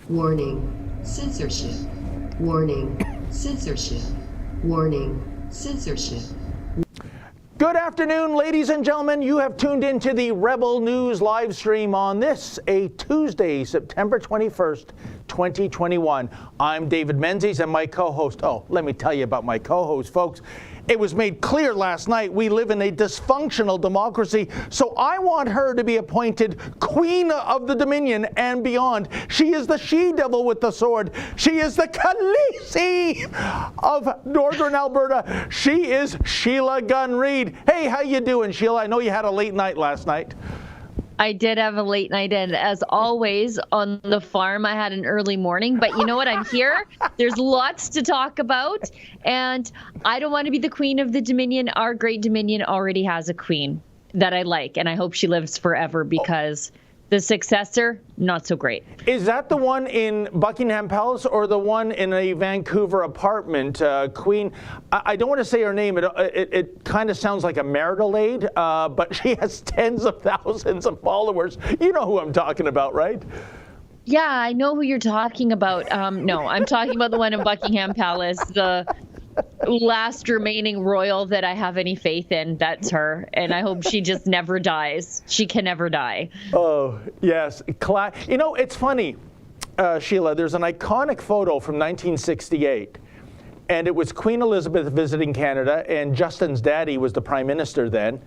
Warning, censorship. Warning, censorship. Warning, censorship. Good afternoon, ladies and gentlemen. You have tuned into the Rebel News live stream on this, a Tuesday, September 21st, 2021. I'm David Menzies and my co-host. Oh, let me tell you about my co-host, folks. It was made clear last night we live in a dysfunctional democracy, so I want her to be appointed Queen of the Dominion and beyond. She is the she-devil with the sword. She is the Khaleesi of Northern Alberta. She is Sheila Gunn Reid. Hey, how you doing, Sheila? I know you had a late night last night. I did have a late night, and as always on the farm, I had an early morning. But you know what? I'm here. There's lots to talk about, and I don't want to be the queen of the Dominion. Our great Dominion already has a queen that I like, and I hope she lives forever because the successor, not so great. Is that the one in Buckingham Palace or the one in a Vancouver apartment? Queen, I don't want to say her name. It kind of sounds like a marital aid, but she has tens of thousands of followers. You know who I'm talking about, right? Yeah, I know who you're talking about. No, I'm talking about the one in Buckingham Palace, the last remaining royal that I have any faith in. That's her, and I hope she just never dies. She can never die. Oh, yes. You know, it's funny, Sheila, there's an iconic photo from 1968, and it was Queen Elizabeth visiting Canada, and Justin's daddy was the prime minister then.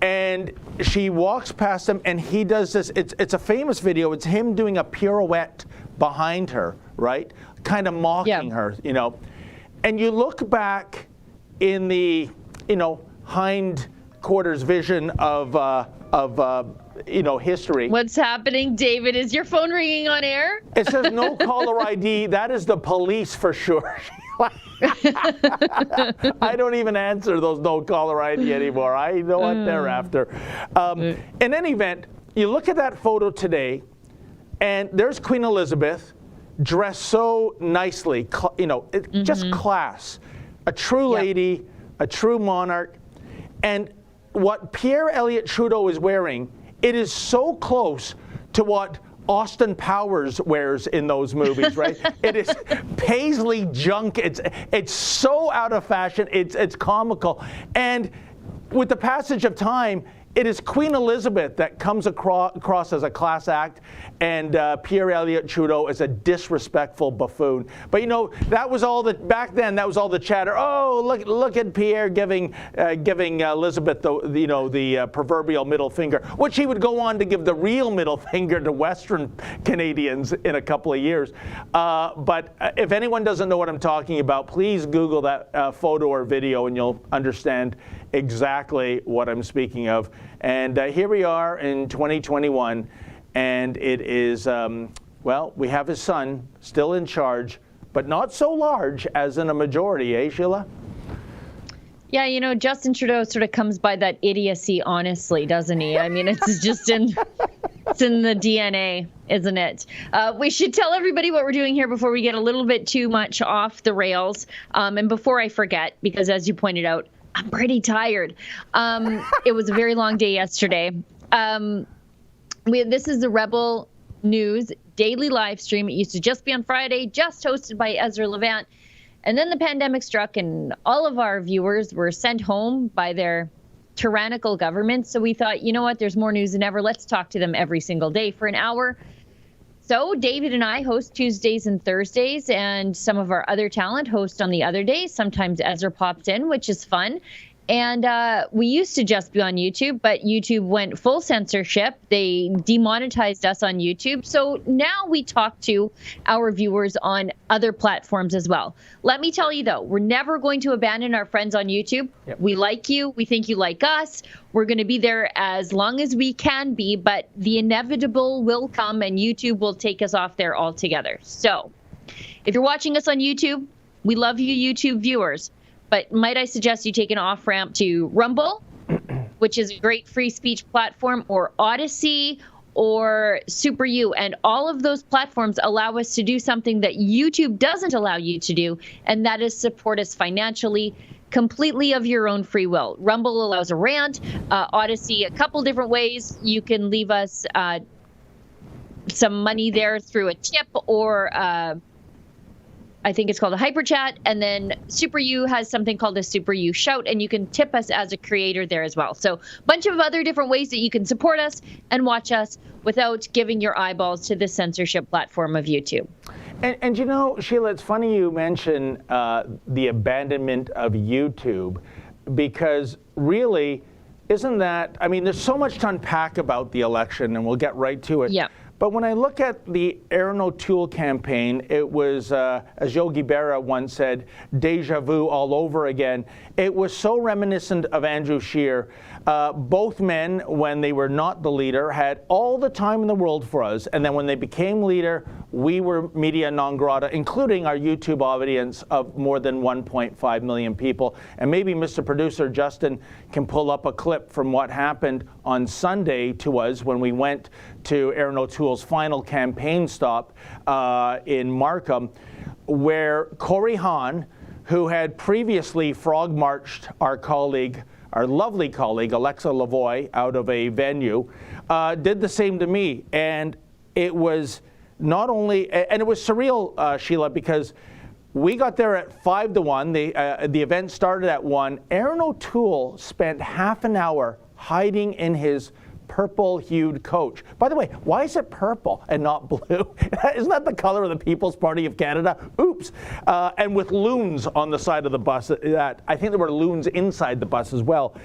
And she walks past him, and he does this. It's a famous video. It's him doing a pirouette behind her, right? Kind of mocking her, you know. And you look back in the, hindquarters vision of history. What's happening, David? Is your phone ringing on air? It says no caller ID. That is the police for sure. I don't even answer those no caller ID anymore. I know what they're after. In any event, you look at that photo today, and there's Queen Elizabeth, dressed so nicely, just class. A true lady, a true monarch. And what Pierre Elliott Trudeau is wearing, it is so close to what Austin Powers wears in those movies, right? It is paisley junk. It's so out of fashion. It's comical. And with the passage of time, it is Queen Elizabeth that comes across as a class act, and Pierre Elliott Trudeau as a disrespectful buffoon. But that was all back then. That was all the chatter. Oh, look at Pierre giving Elizabeth the proverbial middle finger, which he would go on to give the real middle finger to Western Canadians in a couple of years. But if anyone doesn't know what I'm talking about, please Google that photo or video, and you'll understand exactly what I'm speaking of. And here we are in 2021, and it is, we have his son still in charge, but not so large as in a majority, eh, Sheila? Yeah, Justin Trudeau sort of comes by that idiocy, honestly, doesn't he? I mean, it's just it's in the DNA, isn't it? We should tell everybody what we're doing here before we get a little bit too much off the rails. And before I forget, because as you pointed out, I'm pretty tired. It was a very long day yesterday. This is the Rebel News daily live stream. It used to just be on Friday, just hosted by Ezra Levant. And then the pandemic struck, and all of our viewers were sent home by their tyrannical government. So we thought, you know what, there's more news than ever. Let's talk to them every single day for an hour. So David and I host Tuesdays and Thursdays, and some of our other talent host on the other days. Sometimes Ezra pops in, which is fun. And we used to just be on YouTube, but YouTube went full censorship. They demonetized us on YouTube. So now we talk to our viewers on other platforms as well. Let me tell you, though, we're never going to abandon our friends on YouTube. Yep. We like you. We think you like us. We're going to be there as long as we can be, but the inevitable will come, and YouTube will take us off there altogether. So if you're watching us on YouTube, we love you, YouTube viewers. But might I suggest you take an off-ramp to Rumble, which is a great free speech platform, or Odyssey, or Super U. And all of those platforms allow us to do something that YouTube doesn't allow you to do, and that is support us financially, completely of your own free will. Rumble allows a rant, Odyssey a couple different ways. You can leave us some money there through a tip or I think it's called a hyper chat, and then Super U has something called a Super U shout, and you can tip us as a creator there as well. So a bunch of other different ways that you can support us and watch us without giving your eyeballs to the censorship platform of YouTube. And you know, Sheila, it's funny you mention the abandonment of YouTube, because really, isn't that, I mean, there's so much to unpack about the election, and we'll get right to it. Yeah. But when I look at the Erin O'Toole campaign, it was, as Yogi Berra once said, deja vu all over again. It was so reminiscent of Andrew Scheer. Both men, when they were not the leader, had all the time in the world for us. And then when they became leader, we were media non grata, including our YouTube audience of more than 1.5 million people. And maybe Mr. Producer Justin can pull up a clip from what happened on Sunday to us when we went to Erin O'Toole's final campaign stop in Markham, where Corey Hahn, who had previously frog marched our colleague, our lovely colleague, Alexa Lavoie, out of a venue, did the same to me. And it was not only, and it was surreal, Sheila, because we got there at 5 to 1. The event started at 1. Erin O'Toole spent half an hour hiding in his purple-hued coach. By the way, why is it purple and not blue? Isn't that the color of the People's Party of Canada? Oops. And with loons on the side of the bus. I think there were loons inside the bus as well.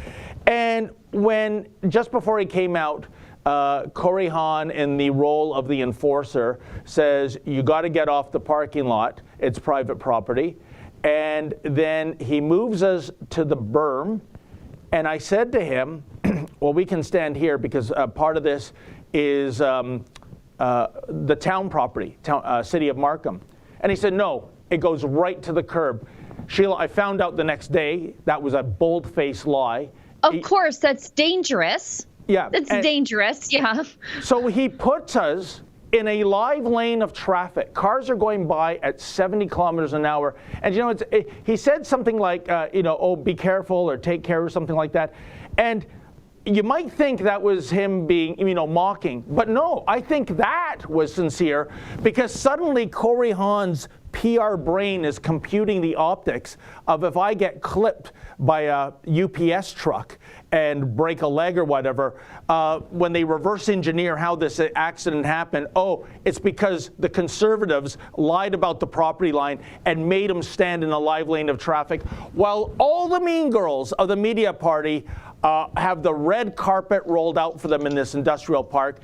And when, just before he came out, Corey Hahn, in the role of the enforcer, says, you got to get off the parking lot. It's private property. And then he moves us to the berm. And I said to him, well, we can stand here because part of this is the town property, city of Markham. And he said, no, it goes right to the curb. Sheila, I found out the next day that was a bold-faced lie. Of course, that's dangerous. Yeah. That's dangerous, yeah. So he puts us in a live lane of traffic. Cars are going by at 70 kilometers an hour. And, you know, he said something like, oh, be careful or take care or something like that. And you might think that was him being, mocking. But no, I think that was sincere, because suddenly Corey Hahn's PR brain is computing the optics of if I get clipped by a UPS truck and break a leg or whatever, when they reverse engineer how this accident happened, oh, it's because the Conservatives lied about the property line and made him stand in a live lane of traffic, while all the mean girls of the media party have the red carpet rolled out for them in this industrial park.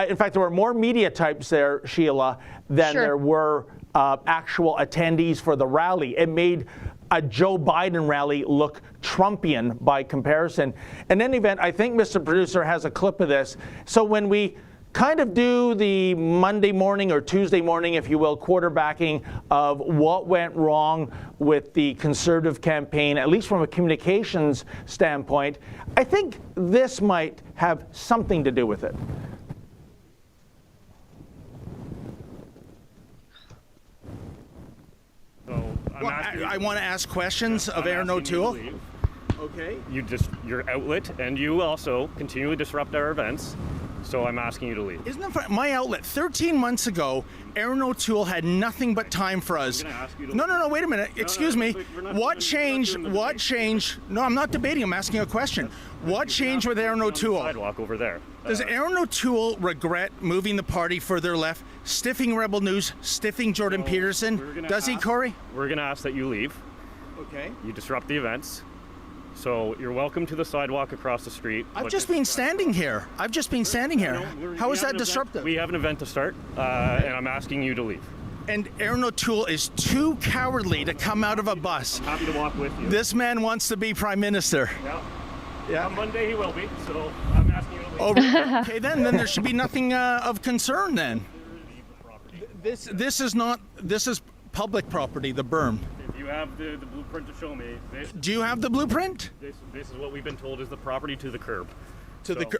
In fact, there were more media types there, Sheila, than there were actual attendees for the rally. It made a Joe Biden rally look Trumpian by comparison. In any event, I think Mr. Producer has a clip of this. So when we kind of do the Monday morning or Tuesday morning, if you will, quarterbacking of what went wrong with the Conservative campaign, at least from a communications standpoint, I think this might have something to do with it. I want to ask questions of Erin O'Toole. Okay. Your outlet, and you also continually disrupt our events. So I'm asking you to leave. Isn't it my outlet? 13 months ago, Erin O'Toole had nothing but time for us. No, wait a minute. Excuse me. What changed? What changed? No, I'm not debating. I'm asking a question. What changed with Erin O'Toole? Sidewalk over there. Does Erin O'Toole regret moving the party further left, stiffing Rebel News, stiffing Jordan Peterson? Does he, Corey? We're going to ask that you leave. Okay. You disrupt the events. So you're welcome to the sidewalk across the street. I've just been standing here. How is that disruptive? We have an event to start, and I'm asking you to leave. And Erin O'Toole is too cowardly to come out of a bus. I'm happy to walk with you. This man wants to be Prime Minister. Yeah. On Monday he will be, so I'm asking you to leave. Oh, really? Okay, then there should be nothing of concern then. This is public property, the berm. If you have the blueprint to show me. Do you have the blueprint? This is what we've been told is the property to the curb.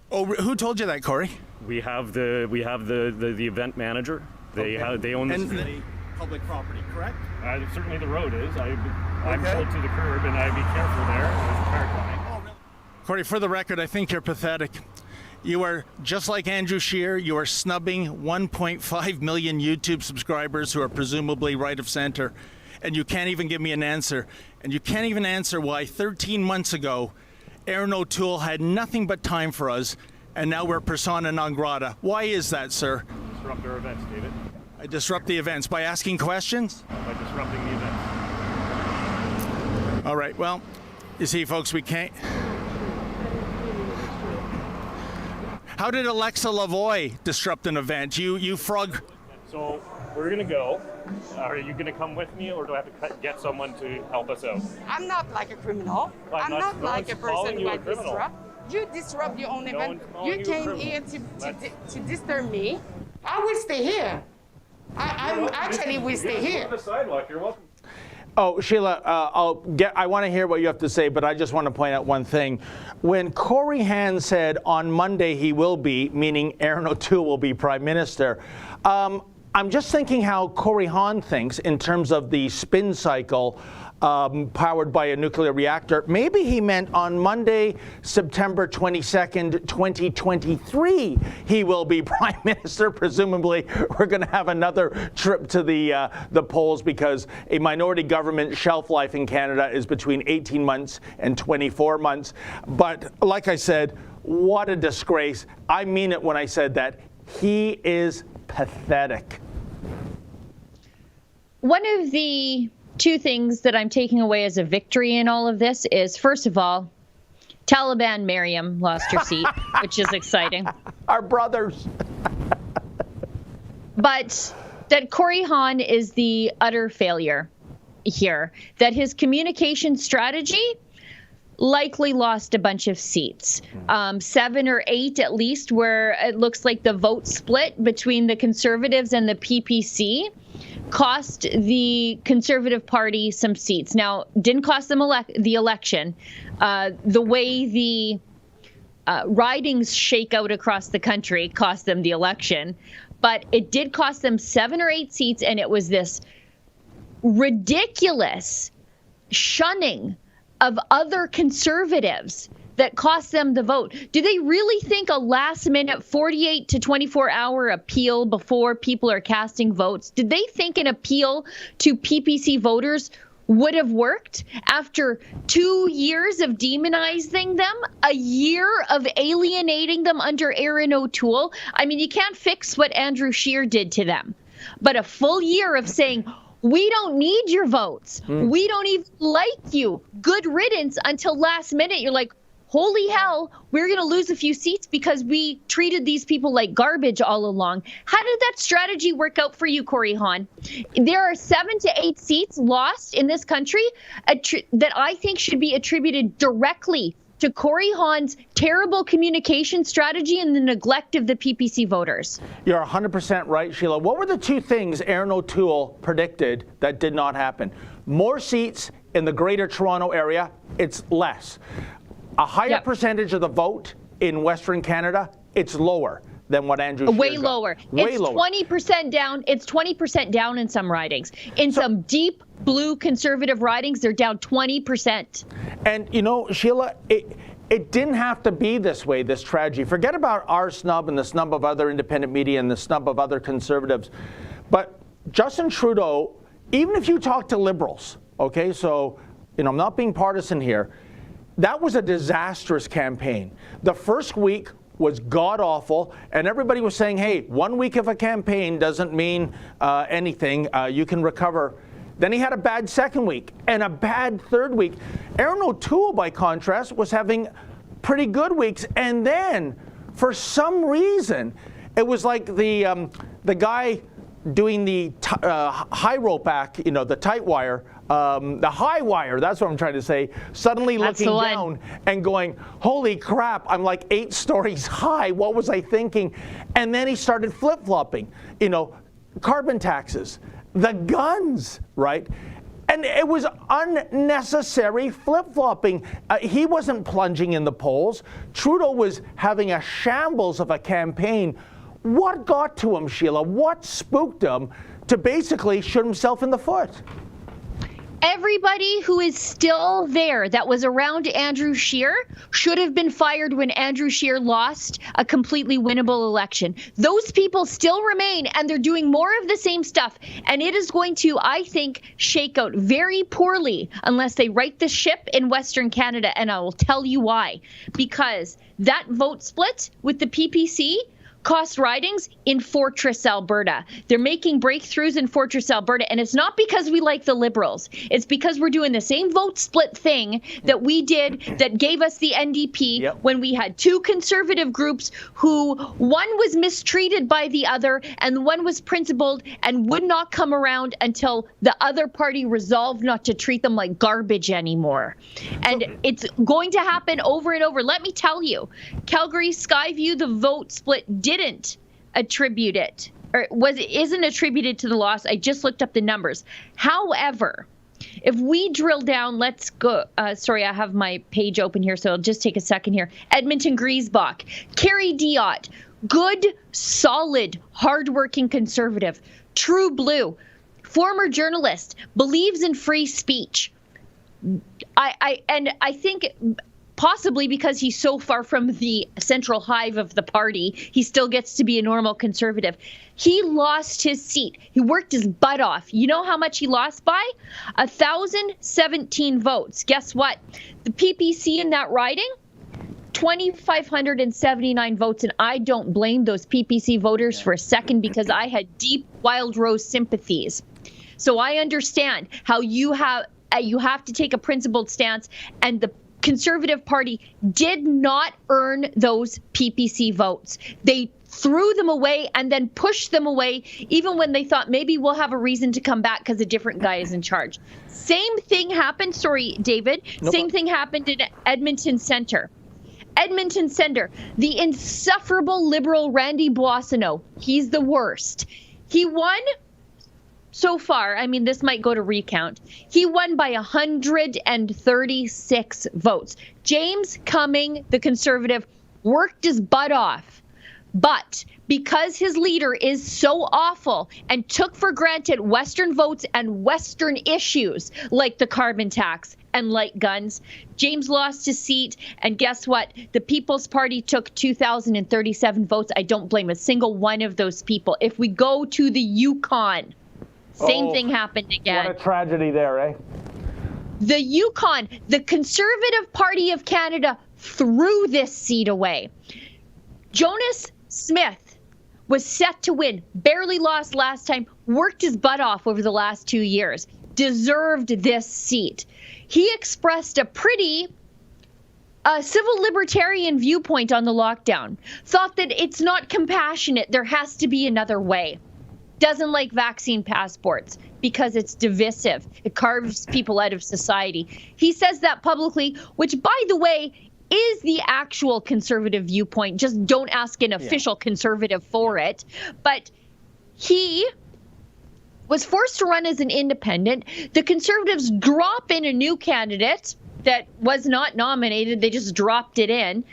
Who told you that, Corey? We have the event manager. They own this. And public property, correct? Certainly the road is. I'm told to the curb, and I'd be careful there. There's a car coming. Corey, for the record, I think you're pathetic. You are, just like Andrew Scheer, you are snubbing 1.5 million YouTube subscribers who are presumably right of center. And you can't even give me an answer. And you can't even answer why 13 months ago, Aaron O'Toole had nothing but time for us, and now we're persona non grata. Why is that, sir? Disrupt our events, David. I disrupt the events by asking questions? By disrupting the events. All right, well, you see, folks, we can't. How did Alexa Lavoie disrupt an event? You frog. So we're gonna go. Are you gonna come with me, or do I have to get someone to help us out? I'm not like a criminal. I'm not no like a one's calling person you who a criminal. disrupt. You disrupt your own No event. one's calling You you a came criminal. here to disturb me. I will stay here. I actually will stay here. On the sidewalk, you're welcome. Oh, Sheila, I want to hear what you have to say, but I just want to point out one thing. When Corey Hahn said on Monday he will be, meaning Aaron O'Toole will be Prime Minister, I'm just thinking how Corey Hahn thinks in terms of the spin cycle powered by a nuclear reactor. Maybe he meant on Monday, September 22nd, 2023, he will be Prime Minister. Presumably, we're going to have another trip to the polls because a minority government shelf life in Canada is between 18 months and 24 months. But like I said, what a disgrace. I mean it when I said that. He is pathetic. One of the two things that I'm taking away as a victory in all of this is, first of all, Taliban Miriam lost her seat, which is exciting. Our brothers. But that Corey Hahn is the utter failure here, that his communication strategy likely lost a bunch of seats, 7 or 8 at least, where it looks like the vote split between the Conservatives and the PPC cost the Conservative Party some seats. Now, didn't cost them the election. The way the ridings shake out across the country cost them the election, but it did cost them 7 or 8 seats, and it was this ridiculous shunning of other Conservatives that cost them the vote. Do they really think a last-minute 48 to 24-hour appeal before people are casting votes, did they think an appeal to PPC voters would have worked after 2 years of demonizing them, a year of alienating them under Aaron O'Toole? I mean, you can't fix what Andrew Scheer did to them, but a full year of saying, we don't need your votes. We don't even like you. Good riddance, until last minute you're like, holy hell, we're going to lose a few seats because we treated these people like garbage all along. How did that strategy work out for you, Corey Hahn? There are 7 to 8 seats lost in this country that I think should be attributed directly to Corey Hahn's terrible communication strategy and the neglect of the PPC voters. You're 100% right, Sheila. What were the two things Aaron O'Toole predicted that did not happen? More seats in the Greater Toronto area, it's less. A higher percentage of the vote in Western Canada, it's lower than what Andrew Scheer Way got. lower. Way It's lower. 20% down. It's 20% down in some ridings. In some deep blue Conservative ridings, they're down 20%. And, you know, Sheila, it didn't have to be this way, this tragedy. Forget about our snub and the snub of other independent media and the snub of other Conservatives. But Justin Trudeau, even if you talk to Liberals, okay, so, you know, I'm not being partisan here, that was a disastrous campaign. The first week was god-awful, and everybody was saying, hey, 1 week of a campaign doesn't mean anything. You can recover. Then he had a bad second week and a bad third week. Aaron O'Toole, by contrast, was having pretty good weeks. And then, for some reason, it was like the guy doing the high rope act, you know, the tight wire, the high wire, that's what I'm trying to say, suddenly looking down and going, holy crap, I'm like 8 stories high. What was I thinking? And then he started flip-flopping, you know, carbon taxes, the guns, right? And it was unnecessary flip-flopping. He wasn't plunging in the polls. Trudeau was having a shambles of a campaign. What got to him, Sheila? What spooked him to basically shoot himself in the foot? Everybody who is still there that was around Andrew Scheer should have been fired when Andrew Scheer lost a completely winnable election. Those people still remain, and they're doing more of the same stuff. And it is going to, I think, shake out very poorly unless they right the ship in Western Canada. And I will tell you why. Because that vote split with the PPC cost ridings in Fortress, Alberta. They're making breakthroughs in Fortress, Alberta, and it's not because we like the Liberals. It's because we're doing the same vote split thing that we did that gave us the NDP when we had two conservative groups who one was mistreated by the other and one was principled and would not come around until the other party resolved not to treat them like garbage anymore. And it's going to happen over and over. Let me tell you, Calgary Skyview, the vote split didn't attribute it, or isn't attributed to the loss. I just looked up the numbers. However, if we drill down, let's go. Sorry, I have my page open here, so I'll just take a second here. Edmonton Griesbach, Carrie Diot, good, solid, hardworking conservative, true blue, former journalist, believes in free speech. I think possibly because he's so far from the central hive of the party, he still gets to be a normal conservative. He lost his seat. He worked his butt off. You know how much he lost by? 1,017 votes. Guess what? The PPC in that riding, 2,579 votes, and I don't blame those PPC voters for a second because I had deep Wild Rose sympathies. So I understand how you have to take a principled stance, and the Conservative Party did not earn those PPC votes. They threw them away and then pushed them away, even when they thought maybe we'll have a reason to come back because a different guy is in charge. Same thing happened, sorry, David, same thing happened in Edmonton Centre. Edmonton Centre, the insufferable Liberal Randy Boissonneau, he's the worst. He won so far, I mean, this might go to recount. He won by 136 votes. James Cumming, the Conservative, worked his butt off. But because his leader is so awful and took for granted Western votes and Western issues like the carbon tax and light guns, James lost his seat. And guess what? The People's Party took 2,037 votes. I don't blame a single one of those people. If we go to the Yukon, same thing happened again. What a tragedy there, eh? The Yukon, the Conservative Party of Canada threw this seat away. Jonas Smith was set to win, barely lost last time, worked his butt off over the last 2 years, deserved this seat. He expressed a pretty civil libertarian viewpoint on the lockdown, thought that it's not compassionate, there has to be another way. Doesn't like vaccine passports because it's divisive. It carves people out of society. He says that publicly, which, by the way, is the actual conservative viewpoint. Just don't ask an official conservative for it. But he was forced to run as an independent. The Conservatives drop in a new candidate that was not nominated. They just dropped it in.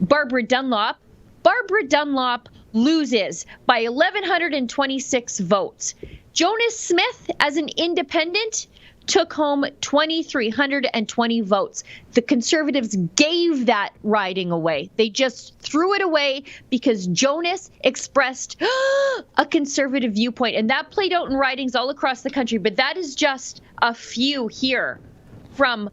Barbara Dunlop. Barbara Dunlop loses by 1,126 votes. Jonas Smith, as an independent, took home 2,320 votes. The Conservatives gave that riding away. They just threw it away because Jonas expressed a conservative viewpoint. And that played out in ridings all across the country. But that is just a few here from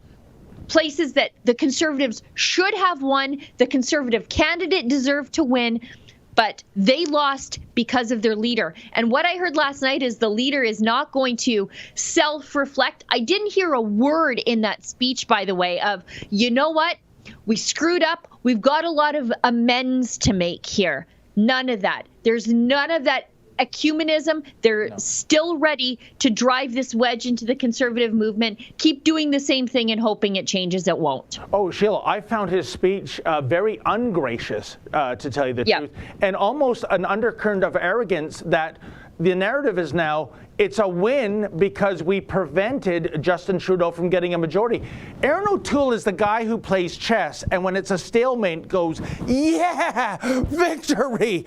places that the Conservatives should have won. The Conservative candidate deserved to win, but they lost because of their leader. And what I heard last night is the leader is not going to self-reflect. I didn't hear a word in that speech, by the way, of, you know what? We screwed up. We've got a lot of amends to make here. None of that. There's none of that ecumenism. They're still ready to drive this wedge into the conservative movement, keep doing the same thing and hoping it changes. It won't. Oh, Sheila, I found his speech very ungracious, to tell you the truth, and almost an undercurrent of arrogance that the narrative is now it's a win because we prevented Justin Trudeau from getting a majority. Aaron O'Toole is the guy who plays chess, and when it's a stalemate goes, yeah, victory,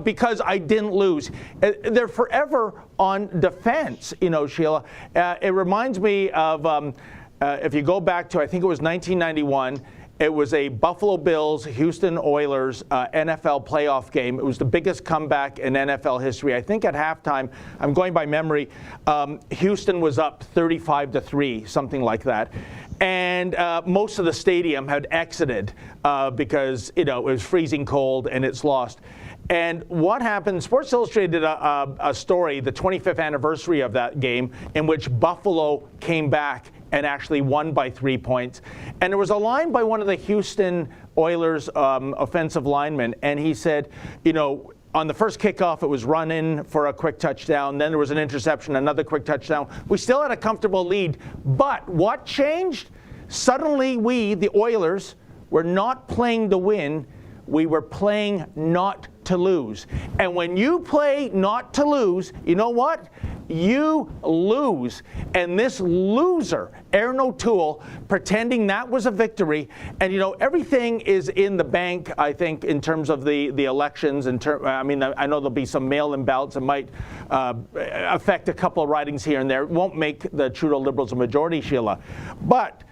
because I didn't lose. They're forever on defense, Sheila. It reminds me of, if you go back to, I think it was 1991, it was a Buffalo Bills, Houston Oilers NFL playoff game. It was the biggest comeback in NFL history. I think at halftime, I'm going by memory, Houston was up 35-3, something like that. And most of the stadium had exited because, it was freezing cold and it's lost. And what happened, Sports Illustrated did a story, the 25th anniversary of that game, in which Buffalo came back and actually won by 3 points. And there was a line by one of the Houston Oilers offensive linemen, and he said, on the first kickoff, it was run in for a quick touchdown. Then there was an interception, another quick touchdown. We still had a comfortable lead. But what changed? Suddenly we, the Oilers, were not playing to win. We were playing not to lose. And when you play not to lose, you know what? You lose. And this loser, Aaron O'Toole, pretending that was a victory. And, everything is in the bank, I think, in terms of the elections. I know there'll be some mail-in ballots that might affect a couple of ridings here and there. It won't make the Trudeau Liberals a majority, Sheila. But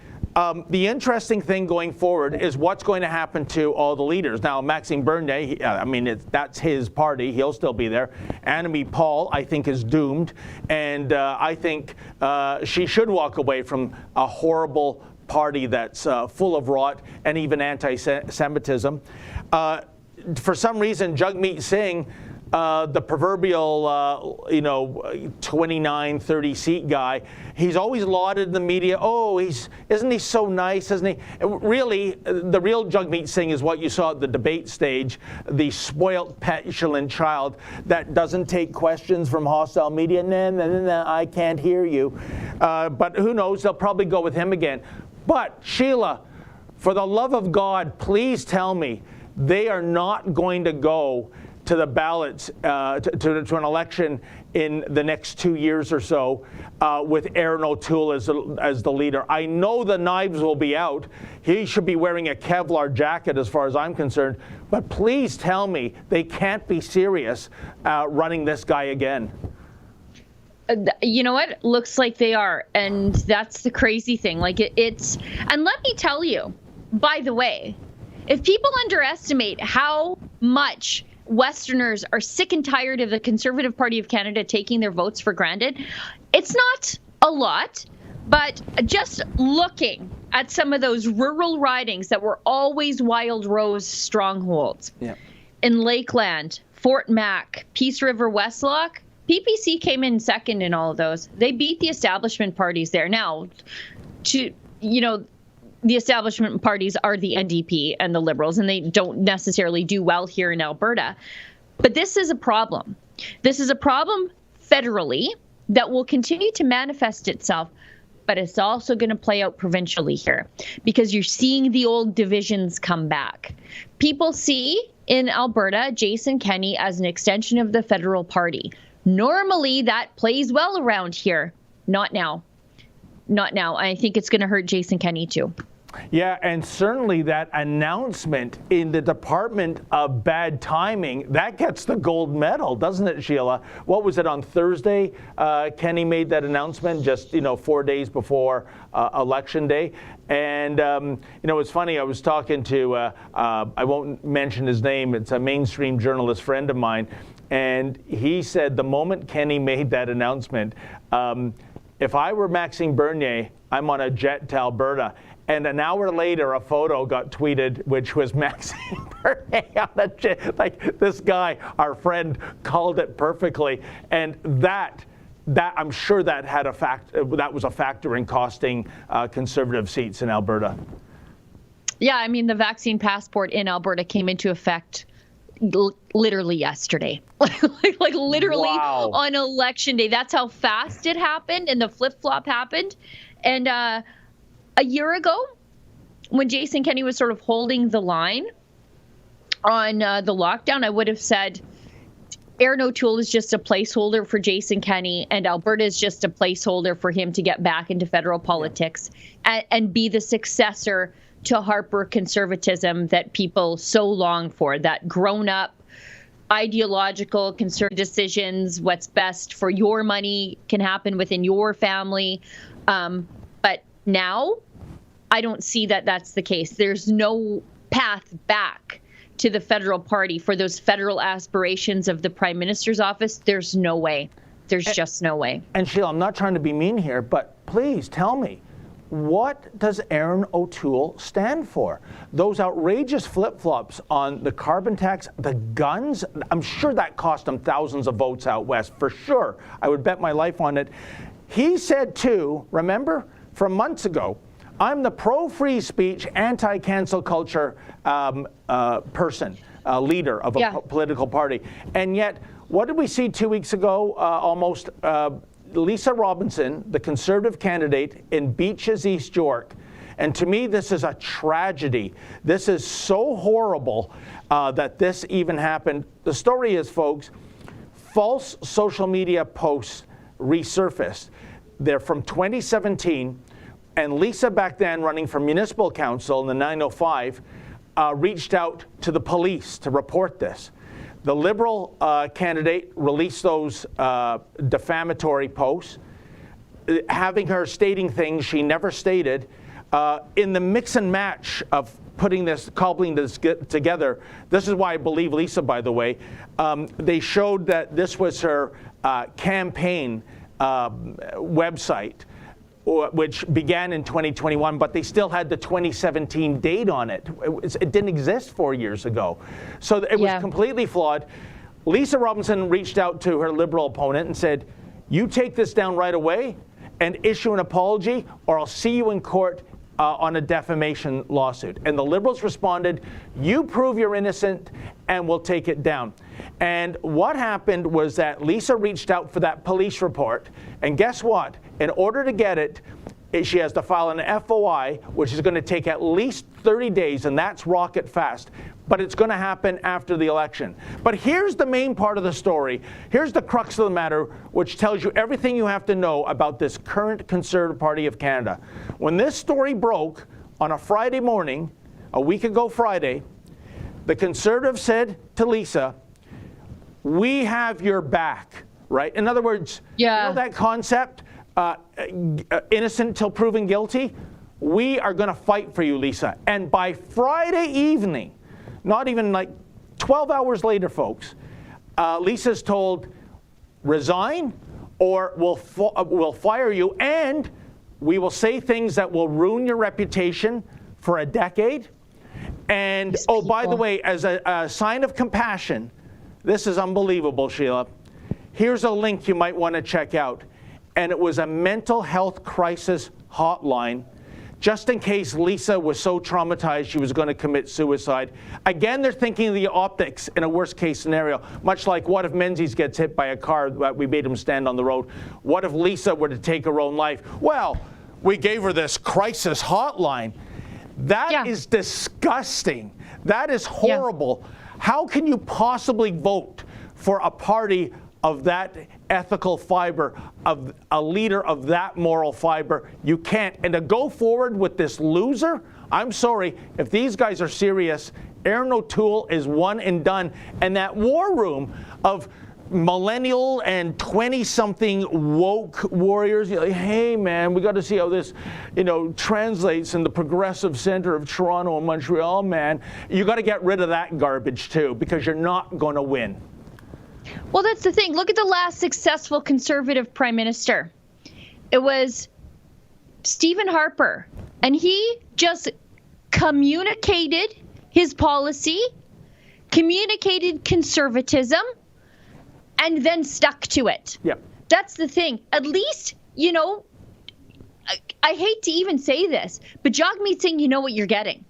the interesting thing going forward is what's going to happen to all the leaders. Now, Maxime Bernier, that's his party. He'll still be there. Annamie Paul, I think, is doomed. And I think she should walk away from a horrible party that's full of rot and even anti-Semitism. For some reason, Jagmeet Singh, the proverbial, 29, 30 seat guy, he's always lauded in the media. Oh, isn't he so nice, isn't he? Really, the real Jagmeet Singh is what you saw at the debate stage, the spoilt, petulant child that doesn't take questions from hostile media. Nah, I can't hear you. But who knows? They'll probably go with him again. But, Sheila, for the love of God, please tell me they are not going to go to the ballots, to an election in the next 2 years or so with Aaron O'Toole as the leader. I know the knives will be out. He should be wearing a Kevlar jacket as far as I'm concerned. But please tell me they can't be serious running this guy again. You know what? Looks like they are. And that's the crazy thing. And let me tell you, by the way, if people underestimate how much Westerners are sick and tired of the Conservative Party of Canada taking their votes for granted, it's not a lot, but just looking at some of those rural ridings that were always Wild Rose strongholds. Yeah. In Lakeland, Fort Mac, Peace River, Westlock, PPC came in second in all of those. They beat the establishment parties there. Now, the establishment parties are the NDP and the Liberals, and they don't necessarily do well here in Alberta. But this is a problem. This is a problem federally that will continue to manifest itself, but it's also going to play out provincially here because you're seeing the old divisions come back. People see in Alberta Jason Kenney as an extension of the federal party. Normally, that plays well around here. Not now. Not now. I think it's going to hurt Jason Kenney, too. Yeah, and certainly that announcement in the Department of Bad Timing, that gets the gold medal, doesn't it, Sheila? What was it, on Thursday? Kenney made that announcement just, 4 days before Election Day. And, it's funny, I was talking to, I won't mention his name, it's a mainstream journalist friend of mine, and he said the moment Kenney made that announcement, if I were Maxime Bernier, I'm on a jet to Alberta. And an hour later, a photo got tweeted, which was Maxime Bernier on a jet. Like, this guy, our friend, called it perfectly. And that I'm sure that was a factor in costing Conservative seats in Alberta. Yeah, I mean, the vaccine passport in Alberta came into effect literally yesterday, like literally on Election Day. That's how fast it happened, and the flip-flop happened. And a year ago, when Jason Kenney was sort of holding the line on the lockdown, I would have said, Aaron O'Toole is just a placeholder for Jason Kenney, and Alberta is just a placeholder for him to get back into federal politics and be the successor to Harper conservatism that people so long for, that grown-up, ideological, conservative decisions, what's best for your money can happen within your family. But now, I don't see that that's the case. There's no path back to the federal party for those federal aspirations of the Prime Minister's office. There's no way. There's just no way. And Sheila, I'm not trying to be mean here, but please tell me, what does Aaron O'Toole stand for? Those outrageous flip-flops on the carbon tax, the guns, I'm sure that cost him thousands of votes out west, for sure. I would bet my life on it. He said too, remember, from months ago, I'm the pro-free speech, anti-cancel culture person, leader of a political party. And yet, what did we see 2 weeks ago, almost? Lisa Robinson, the Conservative candidate in Beaches, East York. And to me, this is a tragedy. This is so horrible that this even happened. The story is, folks, false social media posts resurfaced. They're from 2017. And Lisa, back then running for municipal council in the 905, reached out to the police to report this. The Liberal candidate released those defamatory posts, having her stating things she never stated. In the mix and match of cobbling this together, this is why I believe Lisa, by the way, they showed that this was her campaign website, which began in 2021, but they still had the 2017 date on it. It didn't exist 4 years ago. So it was completely flawed. Lisa Robinson reached out to her Liberal opponent and said, you take this down right away and issue an apology, or I'll see you in court on a defamation lawsuit. And the Liberals responded, you prove you're innocent and we'll take it down. And what happened was that Lisa reached out for that police report, and guess what? In order to get it, she has to file an FOI, which is going to take at least 30 days, and that's rocket fast. But it's going to happen after the election. But here's the main part of the story. Here's the crux of the matter, which tells you everything you have to know about this current Conservative Party of Canada. When this story broke on a Friday morning, a week ago Friday, the Conservatives said to Lisa, we have your back, right? In other words, you know that concept, innocent till proven guilty? We are going to fight for you, Lisa. And by Friday evening, not even like 12 hours later, folks, Lisa's told, resign or we'll fire you, and we will say things that will ruin your reputation for a decade. And, oh, by the way, as a sign of compassion, this is unbelievable, Sheila. Here's a link you might want to check out. And it was a mental health crisis hotline, just in case Lisa was so traumatized she was going to commit suicide. Again, they're thinking of the optics in a worst case scenario, much like what if Menzies gets hit by a car that we made him stand on the road? What if Lisa were to take her own life? Well, we gave her this crisis hotline. That is disgusting. That is horrible. How can you possibly vote for a party of that ethical fiber, of a leader of that moral fiber? You can't. And to go forward with this loser, I'm sorry, if these guys are serious, Aaron O'Toole is one and done. And that war room of millennial and 20-something woke warriors, you're like, hey man, we got to see how this, translates in the progressive center of Toronto and Montreal, man. You got to get rid of that garbage too, because you're not going to win. Well, that's the thing. Look at the last successful Conservative Prime Minister. It was Stephen Harper, and he just communicated his policy, communicated conservatism, and then stuck to it. Yep. That's the thing. At least, I hate to even say this, but Jagmeet Singh, you know what you're getting.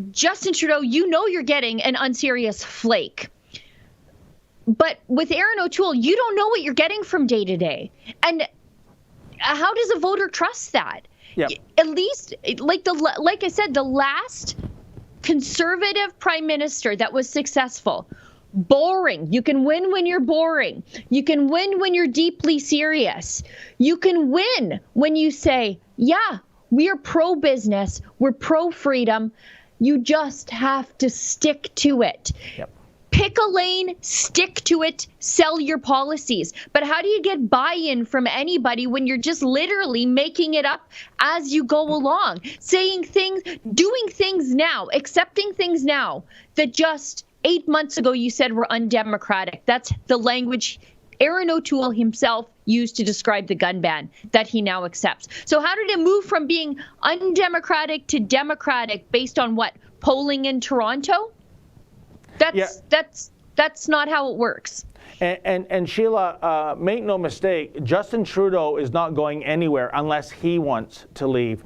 Justin Trudeau, you know you're getting an unserious flake. But with Aaron O'Toole, you don't know what you're getting from day to day. And how does a voter trust that? Yep. At least, like I said, the last Conservative Prime Minister that was successful boring. You can win when you're boring. You can win when you're deeply serious. You can win when you say, yeah, we are pro-business, we're pro-freedom. You just have to stick to it. Yep. Pick a lane, stick to it, sell your policies. But how do you get buy-in from anybody when you're just literally making it up as you go along? Saying things, doing things now, accepting things now that just 8 months ago you said were undemocratic. That's the language Aaron O'Toole himself used to describe the gun ban that he now accepts. So how did it move from being undemocratic to democratic based on what? Polling in Toronto? That's not how it works. And Sheila, make no mistake, Justin Trudeau is not going anywhere unless he wants to leave.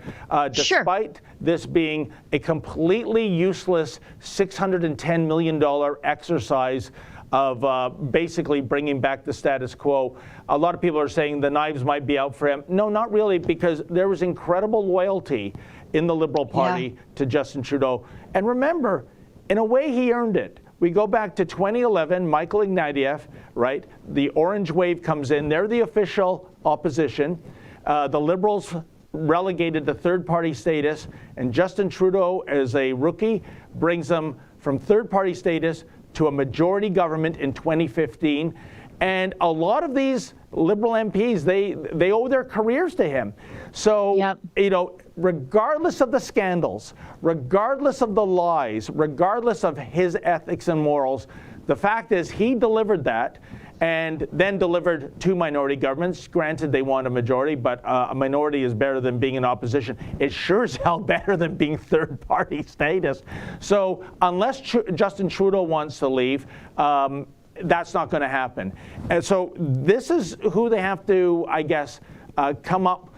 Despite this being a completely useless $610 million exercise of basically bringing back the status quo. A lot of people are saying the knives might be out for him. No, not really, because there was incredible loyalty in the Liberal Party to Justin Trudeau. And remember, in a way, he earned it. We go back to 2011, Michael Ignatieff, right? The Orange Wave comes in. They're the official opposition. The Liberals relegated to third-party status, and Justin Trudeau, as a rookie, brings them from third-party status to a majority government in 2015. And a lot of these Liberal MPs, they owe their careers to him. So, you know, regardless of the scandals, regardless of the lies, regardless of his ethics and morals, the fact is he delivered that and then delivered two minority governments. Granted, they want a majority, but a minority is better than being in opposition. It sure is hell better than being third-party status. So unless Justin Trudeau wants to leave, that's not going to happen. And so this is who they have to, I guess, come up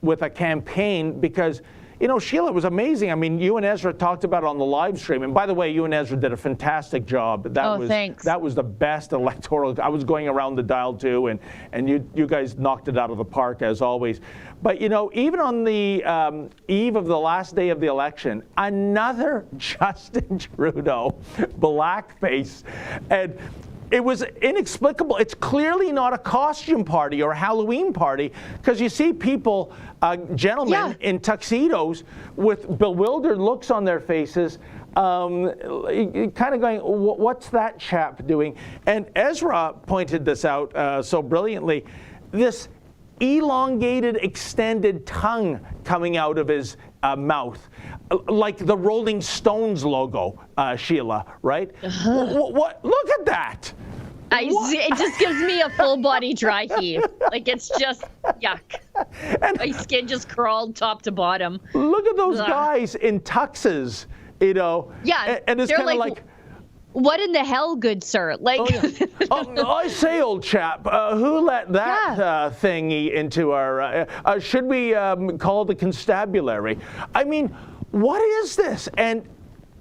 with a campaign, because, you know, Sheila, it was amazing. I mean, you and Ezra talked about it on the live stream. And by the way, you and Ezra did a fantastic job. Thanks. That was the best electoral. I was going around the dial too, and you guys knocked it out of the park as always. But, you know, even on the eve of the last day of the election, another Justin Trudeau blackface. And it was inexplicable. It's clearly not a costume party or a Halloween party, because you see people, gentlemen in tuxedos with bewildered looks on their faces, kind of going, what's that chap doing? And Ezra pointed this out so brilliantly, this elongated, extended tongue coming out of his mouth, like the Rolling Stones logo, Sheila, right? What? Look at that. It just gives me a full body dry heave. Like, it's just yuck. And my skin just crawled top to bottom. Look at those guys in tuxes, you know. Yeah, and it's kind of like, what in the hell, good sir? Like, I say, old chap, who let that thingy into our? Should we call the constabulary? I mean, what is this?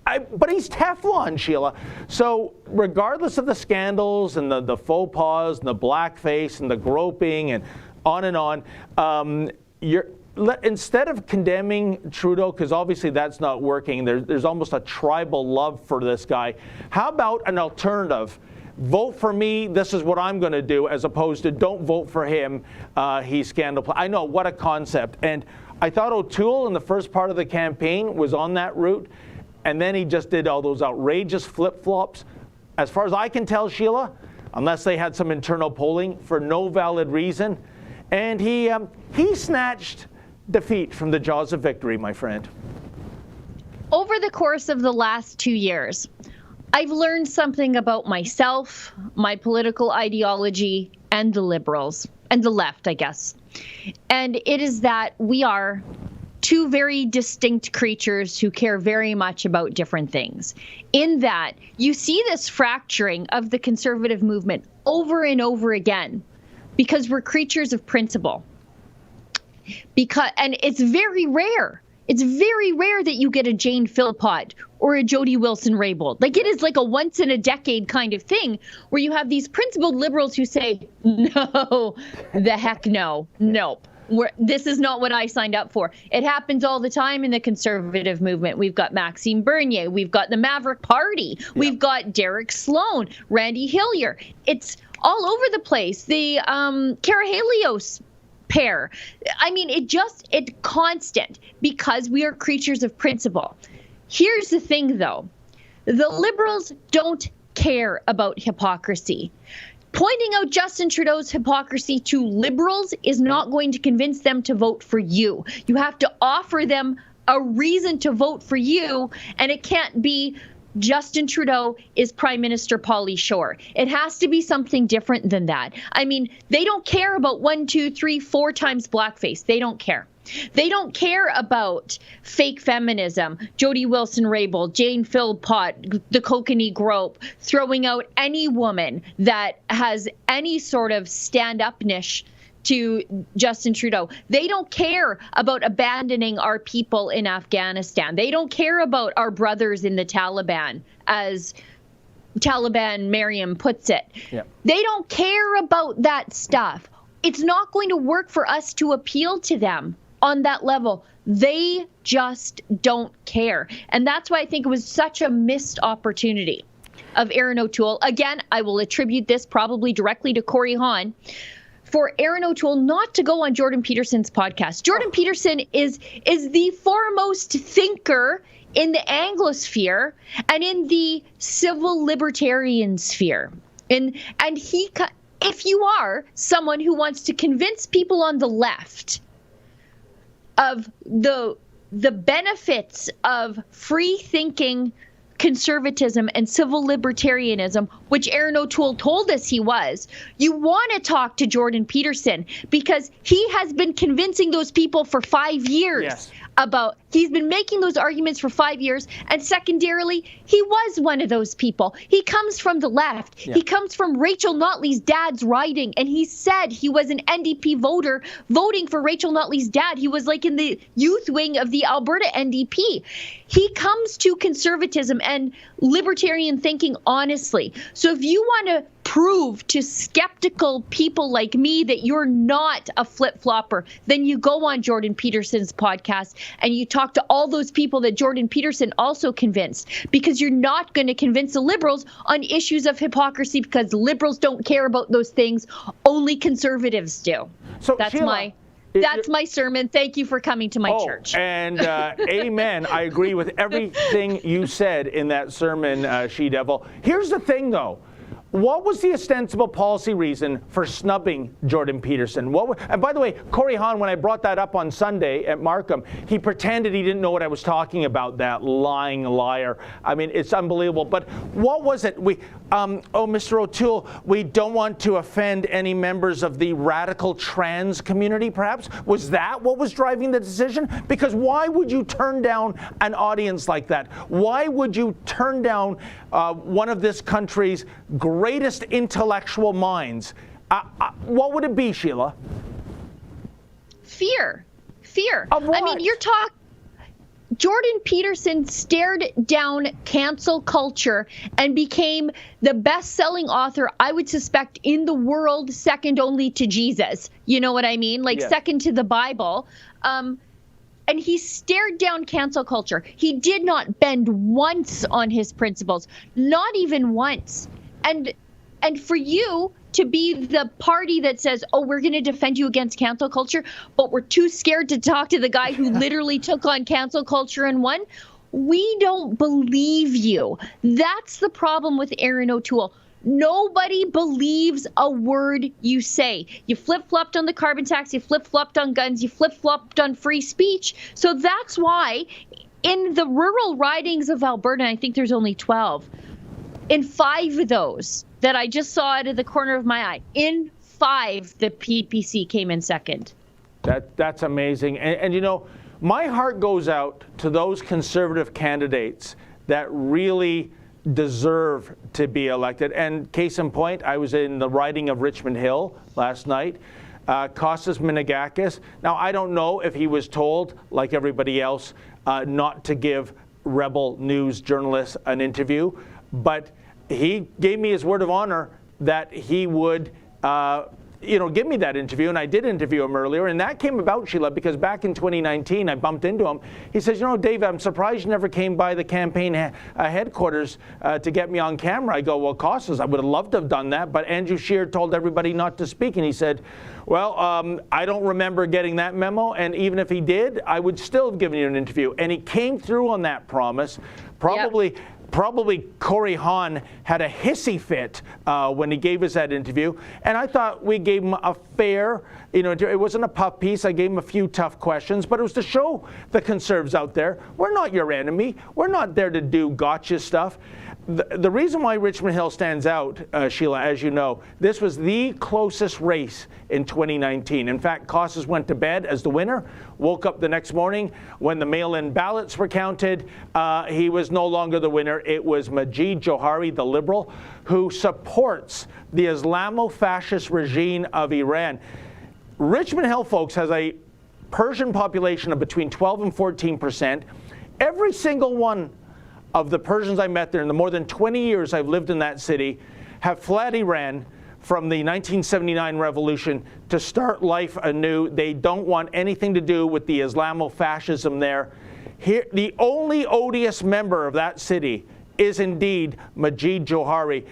But he's Teflon, Sheila. So regardless of the scandals and the faux pas and the blackface and the groping and on, instead of condemning Trudeau, because obviously that's not working, there's almost a tribal love for this guy. How about an alternative? Vote for me, this is what I'm going to do, as opposed to don't vote for him, he's scandal. I know, what a concept. And I thought O'Toole in the first part of the campaign was on that route, and then he just did all those outrageous flip-flops. As far as I can tell, Sheila, unless they had some internal polling, for no valid reason. And he snatched defeat from the jaws of victory, my friend. Over the course of the last 2 years, I've learned something about myself, my political ideology, and the Liberals, and the left, I guess. And it is that we are two very distinct creatures who care very much about different things. In that, you see this fracturing of the conservative movement over and over again, because we're creatures of principle. And it's very rare. It's very rare that you get a Jane Philpott or a Jody Wilson-Raybould. Like, it is like a once-in-a-decade kind of thing where you have these principled liberals who say, no, the heck no, nope. This is not what I signed up for. It happens all the time in the conservative movement. We've got Maxime Bernier. We've got the Maverick Party. Yeah. We've got Derek Sloan, Randy Hillier. It's all over the place. The Karahalios pair. I mean, it's constant because we are creatures of principle. Here's the thing, though. The Liberals don't care about hypocrisy. Pointing out Justin Trudeau's hypocrisy to Liberals is not going to convince them to vote for you. You have to offer them a reason to vote for you, and it can't be Justin Trudeau is Prime Minister Pauly Shore. It has to be something different than that. I mean, they don't care about 1, 2, 3, 4 times blackface. They don't care. They don't care about fake feminism, Jody Wilson-Raybould, Jane Philpott, the Kokanee Grope, throwing out any woman that has any sort of stand-up-nish to Justin Trudeau. They don't care about abandoning our people in Afghanistan. They don't care about our brothers in the Taliban, as Taliban Mariam puts it. Yep. They don't care about that stuff. It's not going to work for us to appeal to them on that level. They just don't care. And that's why I think it was such a missed opportunity of Erin O'Toole. Again, I will attribute this probably directly to Corey Hahn, for Erin O'Toole not to go on Jordan Peterson's podcast. Jordan Peterson is the foremost thinker in the Anglosphere and in the civil libertarian sphere. And he, if you are someone who wants to convince people on the left of the benefits of free thinking conservatism and civil libertarianism, which Erin O'Toole told us he was, you want to talk to Jordan Peterson, because he has been convincing those people for 5 years. Yes. He's been making those arguments for 5 years, and secondarily, he was one of those people. He comes from the left. Yeah. He comes from Rachel Notley's dad's riding, and he said he was an NDP voter voting for Rachel Notley's dad. He was like in the youth wing of the Alberta NDP. He comes to conservatism and libertarian thinking honestly. So if you want to prove to skeptical people like me that you're not a flip-flopper, then you go on Jordan Peterson's podcast and you talk to all those people that Jordan Peterson also convinced, because you're not going to convince the Liberals on issues of hypocrisy, because Liberals don't care about those things. Only conservatives do. So that's Sheila, that's my sermon. Thank you for coming to my church. And amen. I agree with everything you said in that sermon, She-Devil. Here's the thing, though. What was the ostensible policy reason for snubbing Jordan Peterson? And by the way, Corey Hahn, when I brought that up on Sunday at Markham, he pretended he didn't know what I was talking about, that lying liar. I mean, it's unbelievable. But what was it? Mr. O'Toole, we don't want to offend any members of the radical trans community, perhaps? Was that what was driving the decision? Because why would you turn down an audience like that? Why would you turn down one of this country's greatest intellectual minds? What would it be, Sheila? Fear. Of what? I mean, Jordan Peterson stared down cancel culture and became the best-selling author, I would suspect, in the world, second only to Jesus. You know what I mean? Like, second to the Bible. And he stared down cancel culture. He did not bend once on his principles, not even once. And for you to be the party that says, oh, we're going to defend you against cancel culture, but we're too scared to talk to the guy who literally took on cancel culture and won, we don't believe you. That's the problem with Erin O'Toole. Nobody believes a word you say. You flip-flopped on the carbon tax, you flip-flopped on guns, you flip-flopped on free speech. So that's why in the rural ridings of Alberta, I think there's only 12, in 5 of those that I just saw out of the corner of my eye, in 5, the PPC came in second. That's amazing. And you know, my heart goes out to those conservative candidates that really deserve to be elected. And case in point, I was in the riding of Richmond Hill last night. Kostas Minagakis. Now, I don't know if he was told, like everybody else, not to give Rebel News journalists an interview, but he gave me his word of honor that he would give me that interview, and I did interview him earlier, and that came about, Sheila, because back in 2019, I bumped into him. He says, Dave, I'm surprised you never came by the campaign headquarters to get me on camera. I go, well, Costas, I would have loved to have done that, but Andrew Scheer told everybody not to speak, and he said, well, I don't remember getting that memo, and even if he did, I would still have given you an interview. And he came through on that promise, probably Corey Hahn had a hissy fit when he gave us that interview. And I thought we gave him a fair, it wasn't a puff piece. I gave him a few tough questions, but it was to show the Conservatives out there, we're not your enemy. We're not there to do gotcha stuff. The reason why Richmond Hill stands out, Sheila, as you know, this was the closest race in 2019. In fact, Costas went to bed as the winner, woke up the next morning when the mail-in ballots were counted. He was no longer the winner. It was Majid Johari, the Liberal, who supports the Islamo-fascist regime of Iran. Richmond Hill, folks, has a Persian population of between 12 and 14%. Every single one of the Persians I met there in the more than 20 years I've lived in that city have fled Iran from the 1979 revolution to start life anew. They don't want anything to do with the Islamo-fascism there. Here, the only odious member of that city is indeed Majid Johari.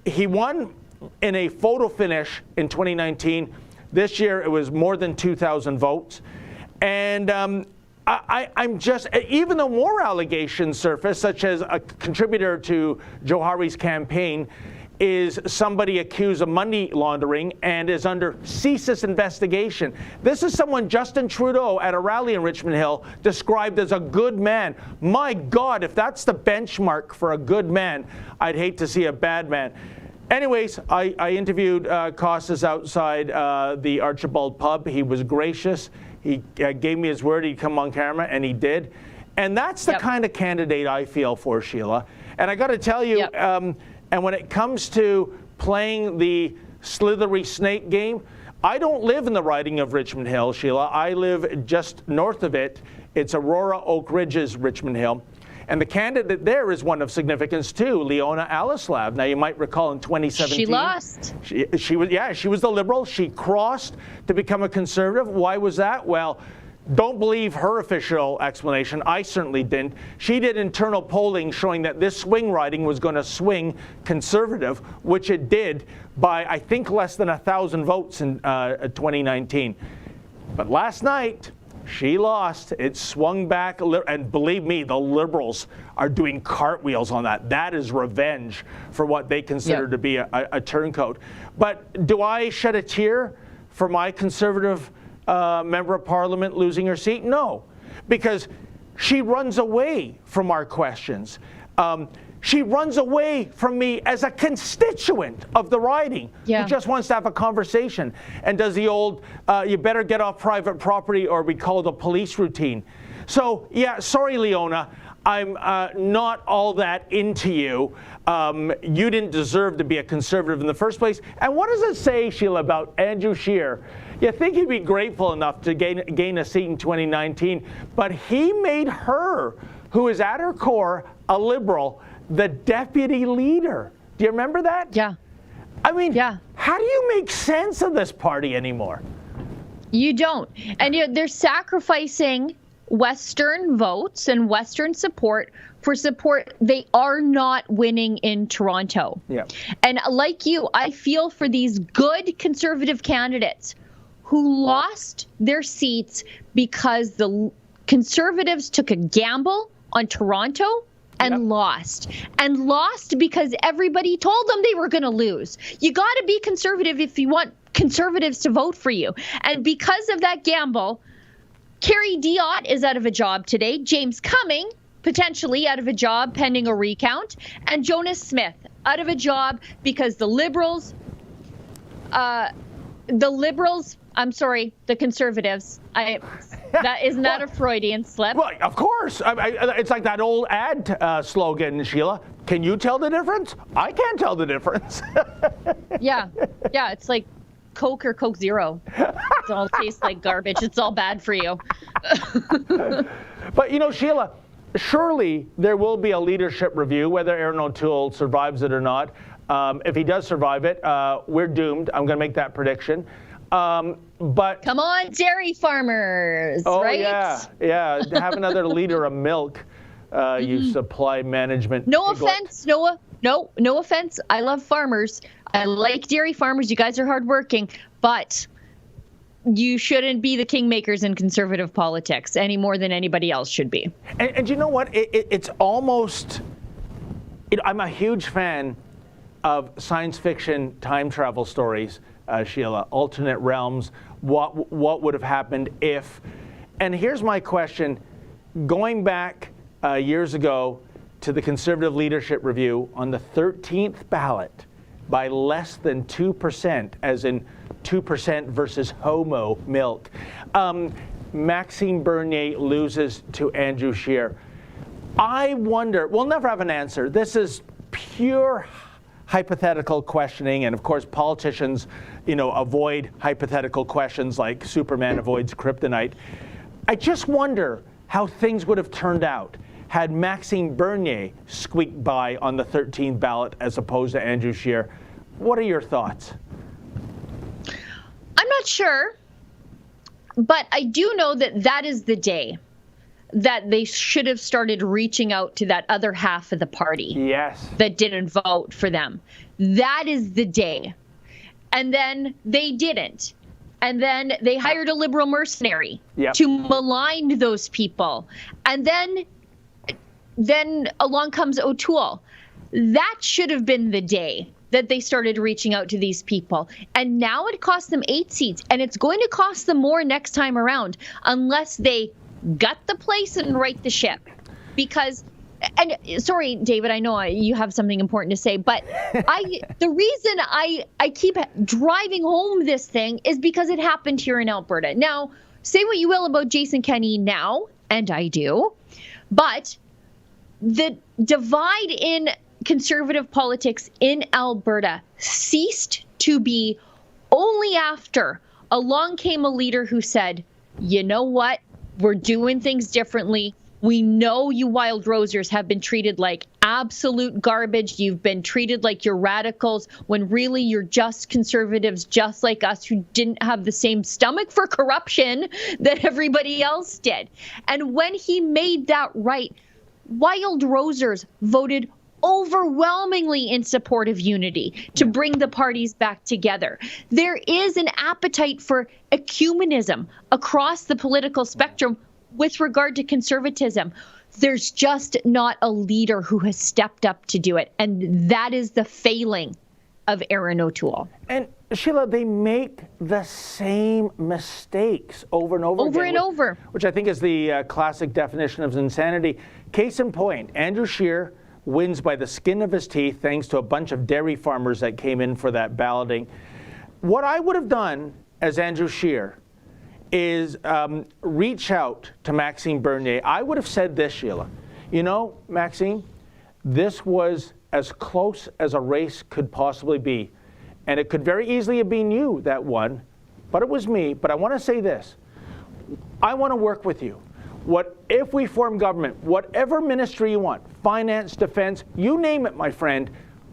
He won in a photo finish in 2019. This year it was more than 2,000 votes. And I'm just, even though more allegations surface, such as a contributor to Johari's campaign is somebody accused of money laundering and is under CSIS investigation. This is someone Justin Trudeau at a rally in Richmond Hill described as a good man. My God, if that's the benchmark for a good man, I'd hate to see a bad man. Anyways, I interviewed Costas outside the Archibald pub. He was gracious. He gave me his word he'd come on camera, and he did. And that's the kind of candidate I feel for, Sheila. And I got to tell you, and when it comes to playing the slithery snake game, I don't live in the riding of Richmond Hill, Sheila. I live just north of it. It's Aurora Oak Ridges, Richmond Hill. And the candidate there is one of significance too, Leona Alislav. Now you might recall in 2017. She lost. She was the Liberal. She crossed to become a Conservative. Why was that? Well, don't believe her official explanation. I certainly didn't. She did internal polling showing that this swing riding was going to swing Conservative, which it did by, I think, less than 1,000 votes in 2019. But last night, she lost. It swung back, and believe me, the Liberals are doing cartwheels on that. That is revenge for what they consider to be a turncoat. But do I shed a tear for my Conservative member of Parliament losing her seat? No, because she runs away from our questions. She runs away from me as a constituent of the riding who just wants to have a conversation and does the old, you better get off private property, or we call it a police routine. So, sorry, Leona, I'm not all that into you. You didn't deserve to be a Conservative in the first place. And what does it say, Sheila, about Andrew Scheer? You think he'd be grateful enough to gain a seat in 2019, but he made her, who is at her core a Liberal, the deputy leader. Do you remember that? Yeah. I mean, how do you make sense of this party anymore? You don't. And they're sacrificing Western votes and Western support for support they are not winning in Toronto. Yeah. And like you, I feel for these good Conservative candidates who lost their seats because the Conservatives took a gamble on Toronto and lost because everybody told them they were going to lose. You got to be Conservative if you want Conservatives to vote for you. And because of that gamble, Kerry Diott is out of a job today. James Cumming potentially out of a job pending a recount, and Jonas Smith out of a job because the Conservatives, isn't that a Freudian slip? Well, of course. It's like that old ad slogan, Sheila. Can you tell the difference? I can't tell the difference. Yeah, it's like Coke or Coke Zero. It all tastes like garbage. It's all bad for you. But, Sheila, surely there will be a leadership review, whether Aaron O'Toole survives it or not. If he does survive it, we're doomed. I'm going to make that prediction. But come on, dairy farmers, right? yeah. Have another liter of milk. You supply management. No offense, Noah. No offense. I love farmers. I like dairy farmers. You guys are hardworking, but you shouldn't be the kingmakers in conservative politics any more than anybody else should be. And you know what? It's almost. I'm a huge fan of science fiction time travel stories, Sheila. Alternate realms. What would have happened if? And here's my question: going back years ago to the Conservative Leadership Review on the 13th ballot by less than 2%, as in 2% versus homo milk. Maxime Bernier loses to Andrew Scheer. I wonder, we'll never have an answer. This is pure hypothetical questioning, and of course politicians, avoid hypothetical questions like Superman avoids kryptonite. I just wonder how things would have turned out had Maxime Bernier squeaked by on the 13th ballot as opposed to Andrew Scheer. What are your thoughts? I'm not sure, but I do know that is the day that they should have started reaching out to that other half of the party. Yes. That didn't vote for them. That is the day. And then they didn't. And then they hired a liberal mercenary to malign those people. And then along comes O'Toole. That should have been the day that they started reaching out to these people. And now it cost them 8 seats, and it's going to cost them more next time around unless they gut the place and right the ship. Because, and sorry, David, I know you have something important to say, but the reason I keep driving home this thing is because it happened here in Alberta. Now, say what you will about Jason Kenney now, and I do, but the divide in conservative politics in Alberta ceased to be only after along came a leader who said, you know what, we're doing things differently. We know you Wild Rosers have been treated like absolute garbage. You've been treated like you're radicals when really you're just conservatives just like us who didn't have the same stomach for corruption that everybody else did. And when he made that right, Wild Rosers voted overwhelmingly in support of unity to bring the parties back together. There is an appetite for ecumenism across the political spectrum with regard to conservatism. There's just not a leader who has stepped up to do it. And that is the failing of Aaron O'Toole. And Sheila, they make the same mistakes over and over again. Which I think is the classic definition of insanity. Case in point, Andrew Scheer wins by the skin of his teeth thanks to a bunch of dairy farmers that came in for that balloting. What I would have done as Andrew Scheer is reach out to Maxime Bernier. I would have said this, Sheila. You know, Maxime, this was as close as a race could possibly be. And it could very easily have been you that won, but it was me. But I want to say this. I want to work with you. If we form government, whatever ministry you want, finance, defense, you name it, my friend,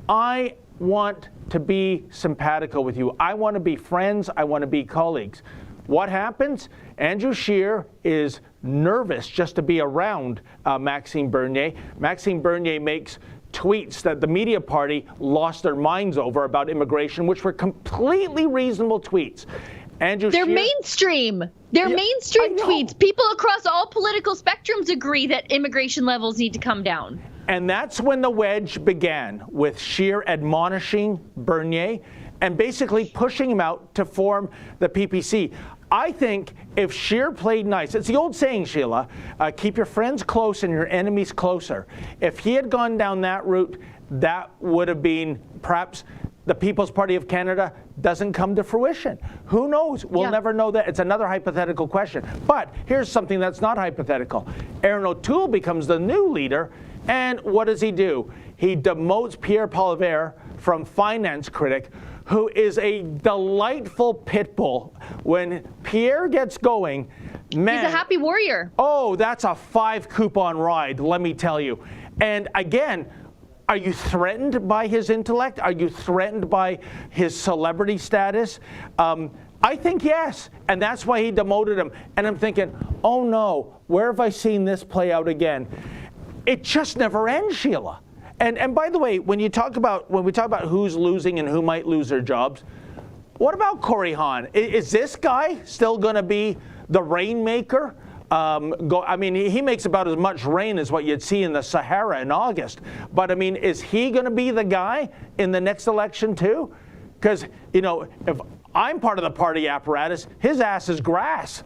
I want to be simpatico with you. I want to be friends. I want to be colleagues. What happens? Andrew Scheer is nervous just to be around Maxime Bernier. Maxime Bernier makes tweets that the media party lost their minds over about immigration, which were completely reasonable tweets. Andrew Scheer, mainstream. They're mainstream tweets. People across all political spectrums agree that immigration levels need to come down. And that's when the wedge began, with Scheer admonishing Bernier and basically pushing him out to form the PPC. I think if Scheer played nice, it's the old saying, Sheila, keep your friends close and your enemies closer. If he had gone down that route, that would have been perhaps the People's Party of Canada doesn't come to fruition. Who knows? We'll never know that. It's another hypothetical question. But here's something that's not hypothetical. Aaron O'Toole becomes the new leader, and what does he do? He demotes Pierre Poilievre from finance critic, who is a delightful pit bull. When Pierre gets going, Man, he's a happy warrior. Oh, that's a 5 coupon ride, let me tell you. And again, are you threatened by his intellect? Are you threatened by his celebrity status? I think yes, and that's why he demoted him. And I'm thinking, oh no, where have I seen this play out again? It just never ends, Sheila. And by the way, when we talk about who's losing and who might lose their jobs, what about Corey Hahn? Is this guy still going to be the rainmaker? I mean, he makes about as much rain as what you'd see in the Sahara in August. But I mean, is he going to be the guy in the next election too? Because, you know, if I'm part of the party apparatus, his ass is grass.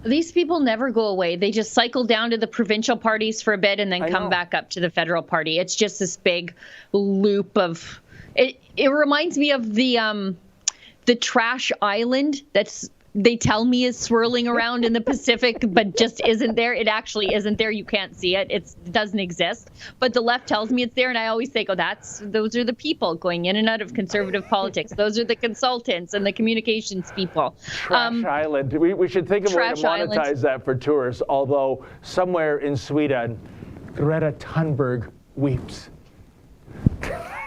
These people never go away. They just cycle down to the provincial parties for a bit and then come back up to the federal party. It's just this big loop of it. It reminds me of the trash island that's they tell me is swirling around in the Pacific, but just isn't there. It actually isn't there. You can't see it. It doesn't exist. But the left tells me it's there, and I always think, oh, those are the people going in and out of conservative politics. Those are the consultants and the communications people. Trash Island. We should think of a way to monetize that for tourists, although somewhere in Sweden, Greta Thunberg weeps.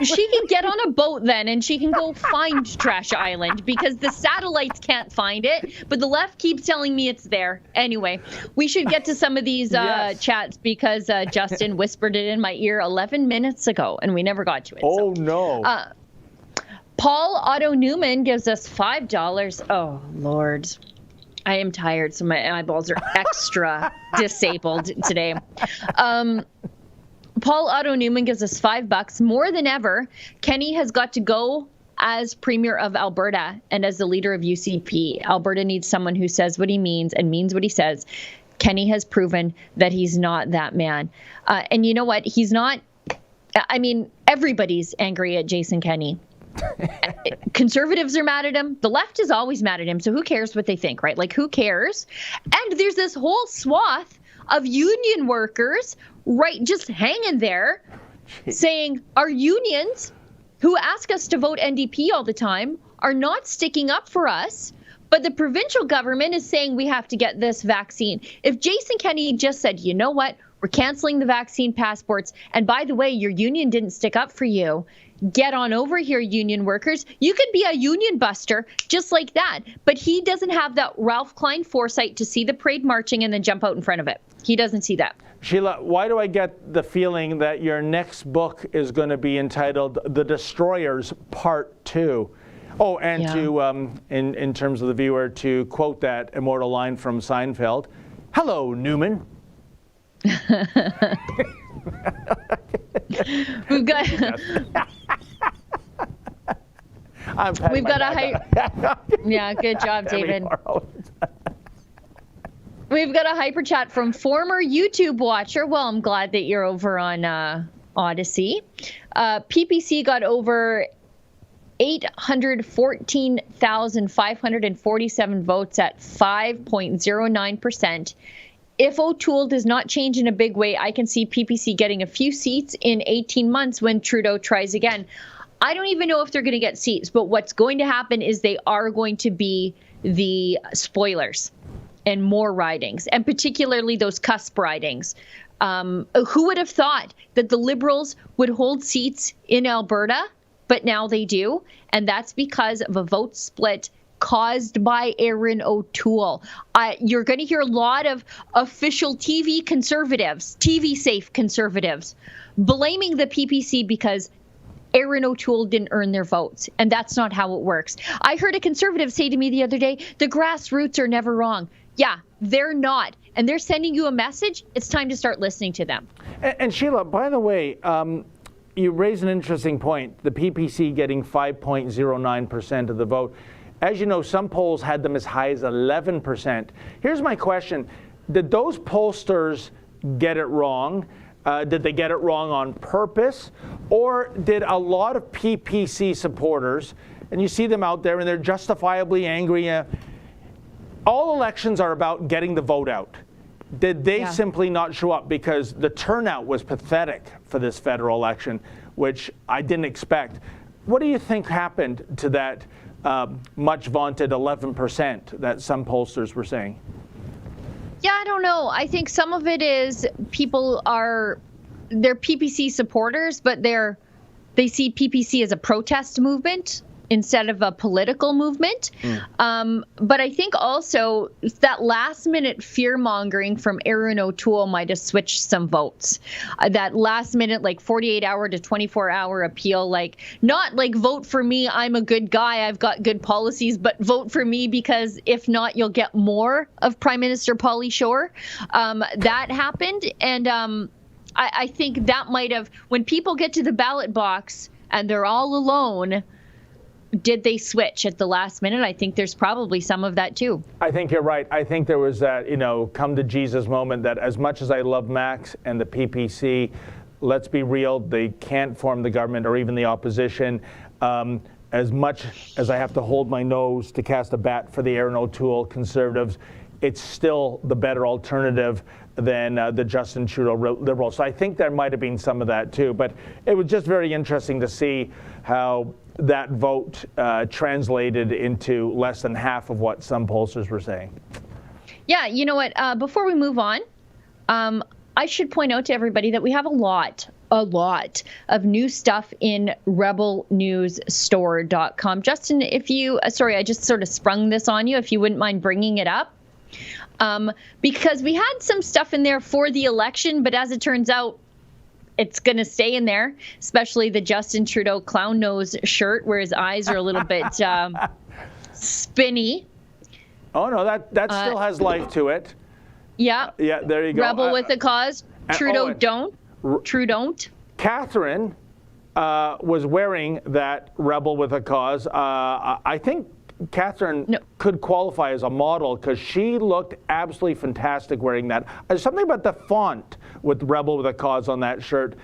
She can get on a boat then, and she can go find Trash Island because the satellites can't find it, but the left keeps telling me it's there. Anyway, we should get to some of these chats because Justin whispered it in my ear 11 minutes ago, and we never got to it. Oh, no. Paul Otto Newman gives us $5. Oh, Lord. I am tired, so my eyeballs are extra disabled today. Paul Otto Newman gives us $5. More than ever, Kenny has got to go as Premier of Alberta and as the leader of UCP. Alberta needs someone who says what he means and means what he says. Kenny has proven that he's not that man. And you know what? He's not. I mean, everybody's angry at Jason Kenney. Conservatives are mad at him. The left is always mad at him. So who cares what they think, right? Like, who cares? And there's this whole swath of union workers right just hanging there saying our unions who ask us to vote NDP all the time are not sticking up for us, but the provincial government is saying we have to get this vaccine. If Jason Kenney just said, you know what, we're canceling the vaccine passports, and by the way, your union didn't stick up for you, get on over here, union workers. You could be a union buster just like that. But he doesn't have that Ralph Klein foresight to see the parade marching and then jump out in front of it. He doesn't see that. Sheila, why do I get the feeling that your next book is going to be entitled The Destroyers Part 2? Oh, and to, in terms of the viewer, to quote that immortal line from Seinfeld, hello, Newman. We've got yeah, good job, David. We've got a hyper chat from former YouTube watcher. Well, I'm glad that you're over on Odyssey. PPC got over 814,547 votes at 5.09%. If O'Toole does not change in a big way, I can see PPC getting a few seats in 18 months when Trudeau tries again. I don't even know if they're going to get seats, but what's going to happen is they are going to be the spoilers and more ridings, and particularly those cusp ridings. Who would have thought that the Liberals would hold seats in Alberta, but now they do, and that's because of a vote split caused by Erin O'Toole. You're going to hear a lot of official TV conservatives, TV-safe conservatives, blaming the PPC because Erin O'Toole didn't earn their votes, and that's not how it works. I heard a conservative say to me the other day, the grassroots are never wrong. Yeah, they're not, and they're sending you a message. It's time to start listening to them. And Sheila, by the way, you raise an interesting point, the PPC getting 5.09% of the vote. As you know, some polls had them as high as 11%. Here's my question. Did those pollsters get it wrong? Did they get it wrong on purpose? Or did a lot of PPC supporters, and you see them out there and they're justifiably angry, all elections are about getting the vote out. Did they simply not show up because the turnout was pathetic for this federal election, which I didn't expect? What do you think happened to that much vaunted 11% that some pollsters were saying? Yeah, I don't know. I think some of it is they're PPC supporters, but they see PPC as a protest movement instead of a political movement. But I think also that last-minute fear-mongering from Erin O'Toole might have switched some votes. That last-minute, 48-hour to 24-hour appeal, not vote for me, I'm a good guy, I've got good policies, but vote for me because if not, you'll get more of Prime Minister Pauly Shore. That happened, and I think that might have, when people get to the ballot box and they're all alone, did they switch at the last minute? I think there's probably some of that too. I think you're right. I think there was that, come to Jesus moment that as much as I love Max and the PPC, let's be real, they can't form the government or even the opposition. As much as I have to hold my nose to cast a bat for the Erin O'Toole Conservatives, it's still the better alternative than the Justin Trudeau Liberals. So I think there might have been some of that too. But it was just very interesting to see how that vote translated into less than half of what some pollsters were saying. Yeah, you know what? Before we move on, I should point out to everybody that we have a lot of new stuff in rebelnewsstore.com. Justin, sorry, I just sort of sprung this on you, if you wouldn't mind bringing it up. Because we had some stuff in there for the election, but as it turns out, it's going to stay in there, especially the Justin Trudeau clown nose shirt where his eyes are a little bit spinny. Oh, no, that still has life to it. Yeah. Yeah, there you go. Rebel with a cause. Trudeau don't. True don't. Catherine was wearing that Rebel with a cause. I think Catherine could qualify as a model because she looked absolutely fantastic wearing that. There's something about the font with Rebel with a cause on that shirt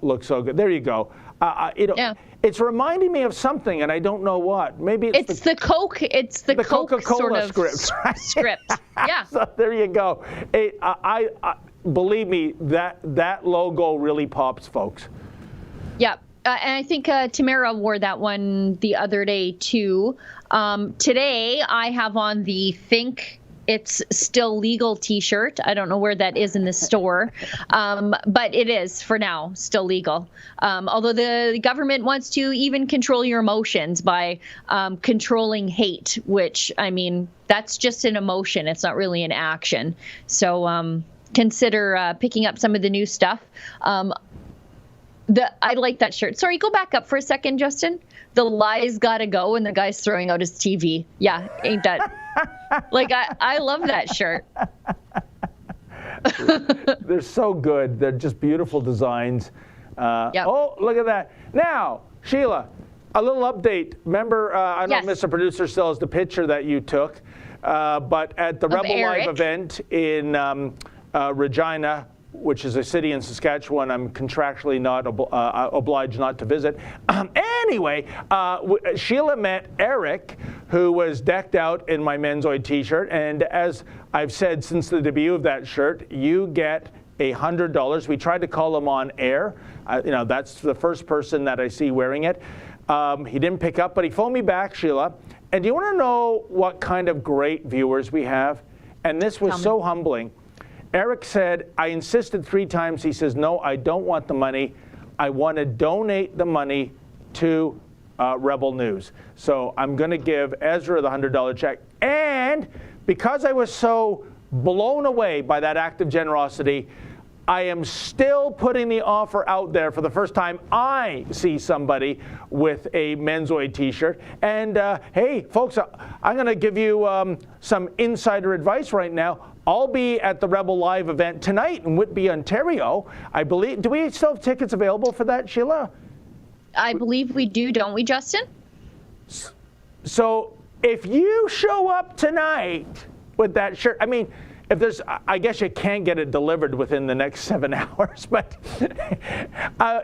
looks so good. There you go. It's reminding me of something, and I don't know what. Maybe it's the Coke. It's the Coke Coca-Cola sort of script. Right? Script. Yeah. So there you go. I believe me, that logo really pops, folks. Yeah. And I think Tamara wore that one the other day, too. Today, I have on the Think It's Still Legal t-shirt. I don't know where that is in the store, but it is, for now, still legal. Although the government wants to even control your emotions by controlling hate, which, I mean, that's just an emotion. It's not really an action. So consider picking up some of the new stuff. I like that shirt. Sorry, go back up for a second, Justin. The lie's gotta go, and the guy's throwing out his TV. Yeah, ain't that? I love that shirt. They're so good. They're just beautiful designs. Yep. Oh, look at that. Now, Sheila, a little update. Remember, I don't know if Mr. Producer still has the picture that you took, but at the Rebel Eric. Live event in Regina, which is a city in Saskatchewan I'm contractually not obliged not to visit. Anyway, Sheila met Eric, who was decked out in my Menzoid t-shirt. And as I've said since the debut of that shirt, you get $100. We tried to call him on air. That's the first person that I see wearing it. He didn't pick up, but he phoned me back, Sheila. And do you want to know what kind of great viewers we have? And this was so humbling. Eric said, I insisted 3 times. He says, no, I don't want the money. I want to donate the money to Rebel News. So I'm going to give Ezra the $100 check. And because I was so blown away by that act of generosity, I am still putting the offer out there for the first time I see somebody with a Menzoid t-shirt. And hey, folks, I'm going to give you some insider advice right now. I'll be at the Rebel Live event tonight in Whitby, Ontario. I believe. Do we still have tickets available for that, Sheila? I believe we do, don't we, Justin? So if you show up tonight with that shirt, I mean, if there's, I guess you can't get it delivered within the next 7 hours, but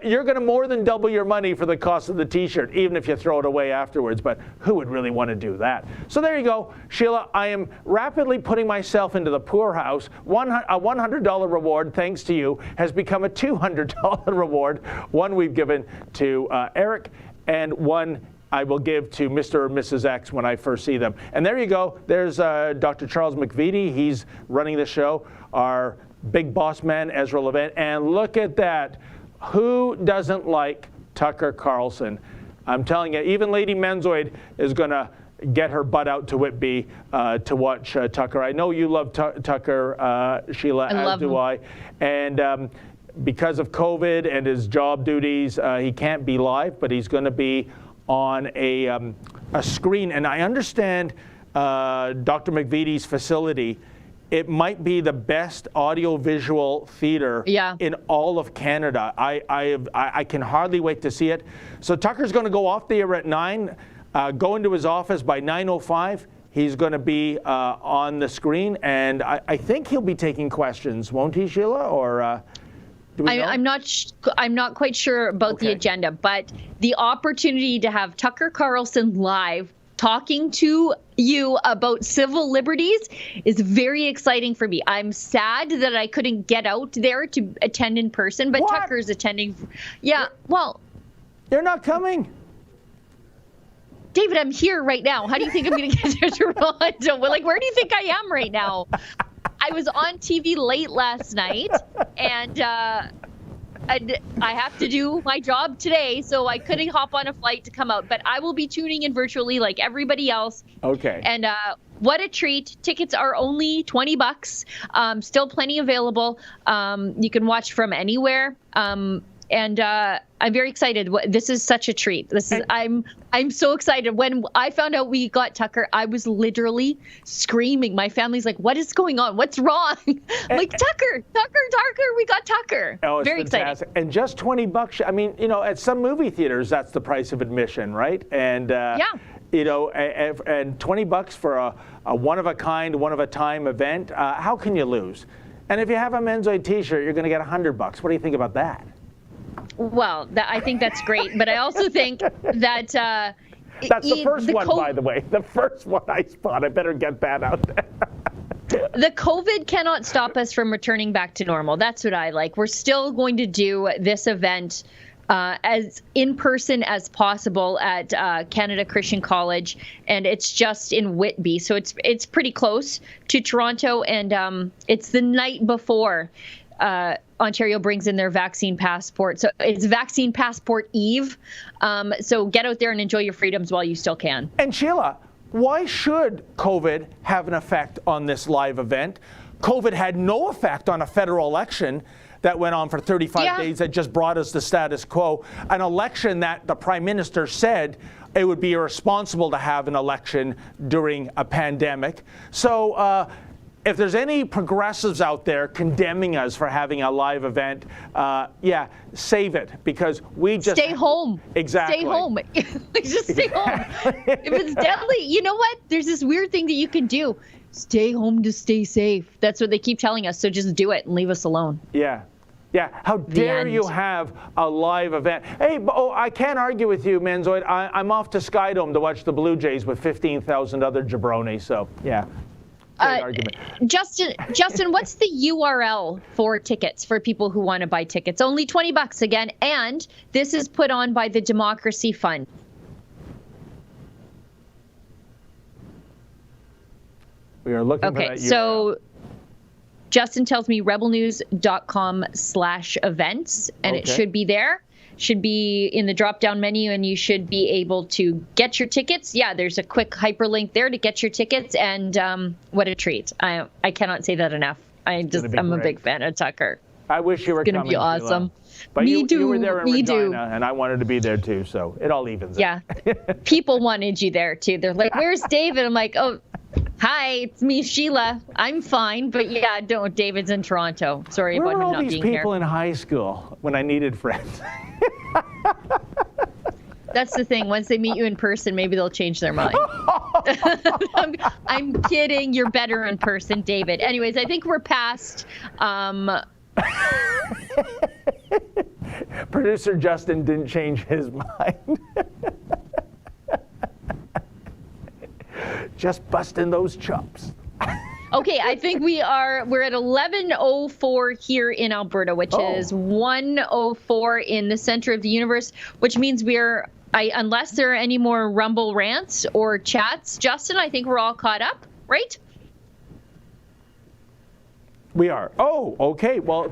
you're going to more than double your money for the cost of the t-shirt, even if you throw it away afterwards. But who would really want to do that? So there you go, Sheila. I am rapidly putting myself into the poorhouse. A $100 reward, thanks to you, has become a $200 reward. One we've given to Eric, and one I will give to Mr. or Mrs. X when I first see them. And there you go. There's Dr. Charles McVitie. He's running the show. Our big boss man, Ezra Levant. And look at that. Who doesn't like Tucker Carlson? I'm telling you, even Lady Menzoid is going to get her butt out to Whitby to watch Tucker. I know you love Tucker, Sheila, as do I. And because of COVID and his job duties, he can't be live, but he's going to be on a screen. And I understand Dr. McVitie's facility. It might be the best audiovisual theater in all of Canada. I can hardly wait to see it. So Tucker's going to go off the air at 9, go into his office by 9:05. He's going to be on the screen, and I think he'll be taking questions, won't he, Sheila? Or do we know? I'm not quite sure about the agenda, but the opportunity to have Tucker Carlson live talking to you about civil liberties is very exciting for me. I'm sad that I couldn't get out there to attend in person, but What? Tucker's attending. Yeah, well, You're not coming. David, I'm here right now. How do you think I'm going to get to Toronto? Well, like, where do you think I am right now? I was on TV late last night, and I have to do my job today, so I couldn't hop on a flight to come out. But I will be tuning in virtually like everybody else. Okay. And what a treat. Tickets are only $20. Still plenty available. You can watch from anywhere. And I'm very excited. This is such a treat. I'm so excited. When I found out we got Tucker, I was literally screaming. My family's like, "What is going on? What's wrong?" I'm like, Tucker, we got Tucker. Oh, it's very fantastic. exciting. And just $20. I mean, at some movie theaters, that's the price of admission, right? And and $20 for a one-of-a-kind, one-of-a-time event. How can you lose? And if you have a Menzoid T-shirt, you're going to get $100. What do you think about that? Well, I think that's great, but I also think that that's the first one, by the way. The first one I spot. I better get that out there. The COVID cannot stop us from returning back to normal. That's what I like. We're still going to do this event as in person as possible at Canada Christian College, and it's just in Whitby, so it's pretty close to Toronto, and it's the night before Ontario brings in their vaccine passport. So it's Vaccine Passport Eve. So get out there and enjoy your freedoms while you still can. And Sheila, why should COVID have an effect on this live event? COVID had no effect on a federal election that went on for 35 days that just brought us the status quo. An election that the Prime Minister said it would be irresponsible to have an election during a pandemic. So if there's any progressives out there condemning us for having a live event, save it, because we just... Stay home. Exactly. Stay home. Just stay home. If it's deadly, you know what? There's this weird thing that you can do. Stay home to stay safe. That's what they keep telling us, so just do it and leave us alone. Yeah. Yeah, how dare you have a live event? Hey, I can't argue with you, Menzoid. I'm off to Skydome to watch the Blue Jays with 15,000 other jabronis, so yeah. Justin, what's the URL for tickets for people who want to buy tickets? Only $20 again, and this is put on by the Democracy Fund. We are looking for that URL. Okay, so Justin tells me rebelnews.com/events, and it should be there. Should be in the drop-down menu, and you should be able to get your tickets. Yeah, there's a quick hyperlink there to get your tickets, and what a treat. I cannot say that enough. I'm a big fan of Tucker. I wish you were coming. It's going to be awesome. But Me you too. were there in Me Regina, too. and I wanted to be there too, so it all evens Yeah. People wanted you there too. They're like, "Where's David?" I'm like, "Oh, hi, it's me, Sheila. I'm fine, but yeah, David's in Toronto. Sorry Where about were him all not these being people here." in high school when I needed friends? That's the thing. Once they meet you in person, maybe they'll change their mind. I'm kidding. You're better in person, David. Anyways, I think we're past. Producer Justin didn't change his mind. Just busting those chops. Okay, I think we're at 11:04 here in Alberta, which is 1:04 in the center of the universe, which means we're Unless there are any more Rumble rants or chats, Justin, I think we're all caught up, right? We are. Oh, okay. Well,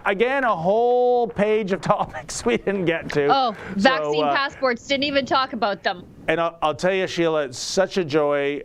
again, a whole page of topics we didn't get to. Oh, vaccine passports, didn't even talk about them. And I'll tell you, Sheila, it's such a joy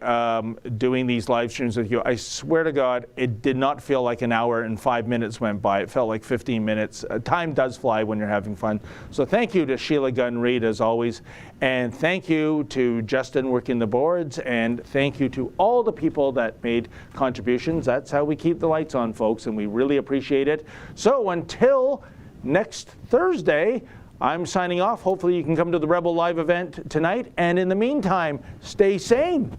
doing these live streams with you. I swear to God, it did not feel like an hour and 5 minutes went by. It felt like 15 minutes. Time does fly when you're having fun. So thank you to Sheila, Gunn, Reid, as always. And thank you to Justin working the boards. And thank you to all the people that made contributions. That's how we keep the lights on, folks, and we really appreciate it. So until next Thursday, I'm signing off. Hopefully you can come to the Rebel Live event tonight. And in the meantime, stay sane.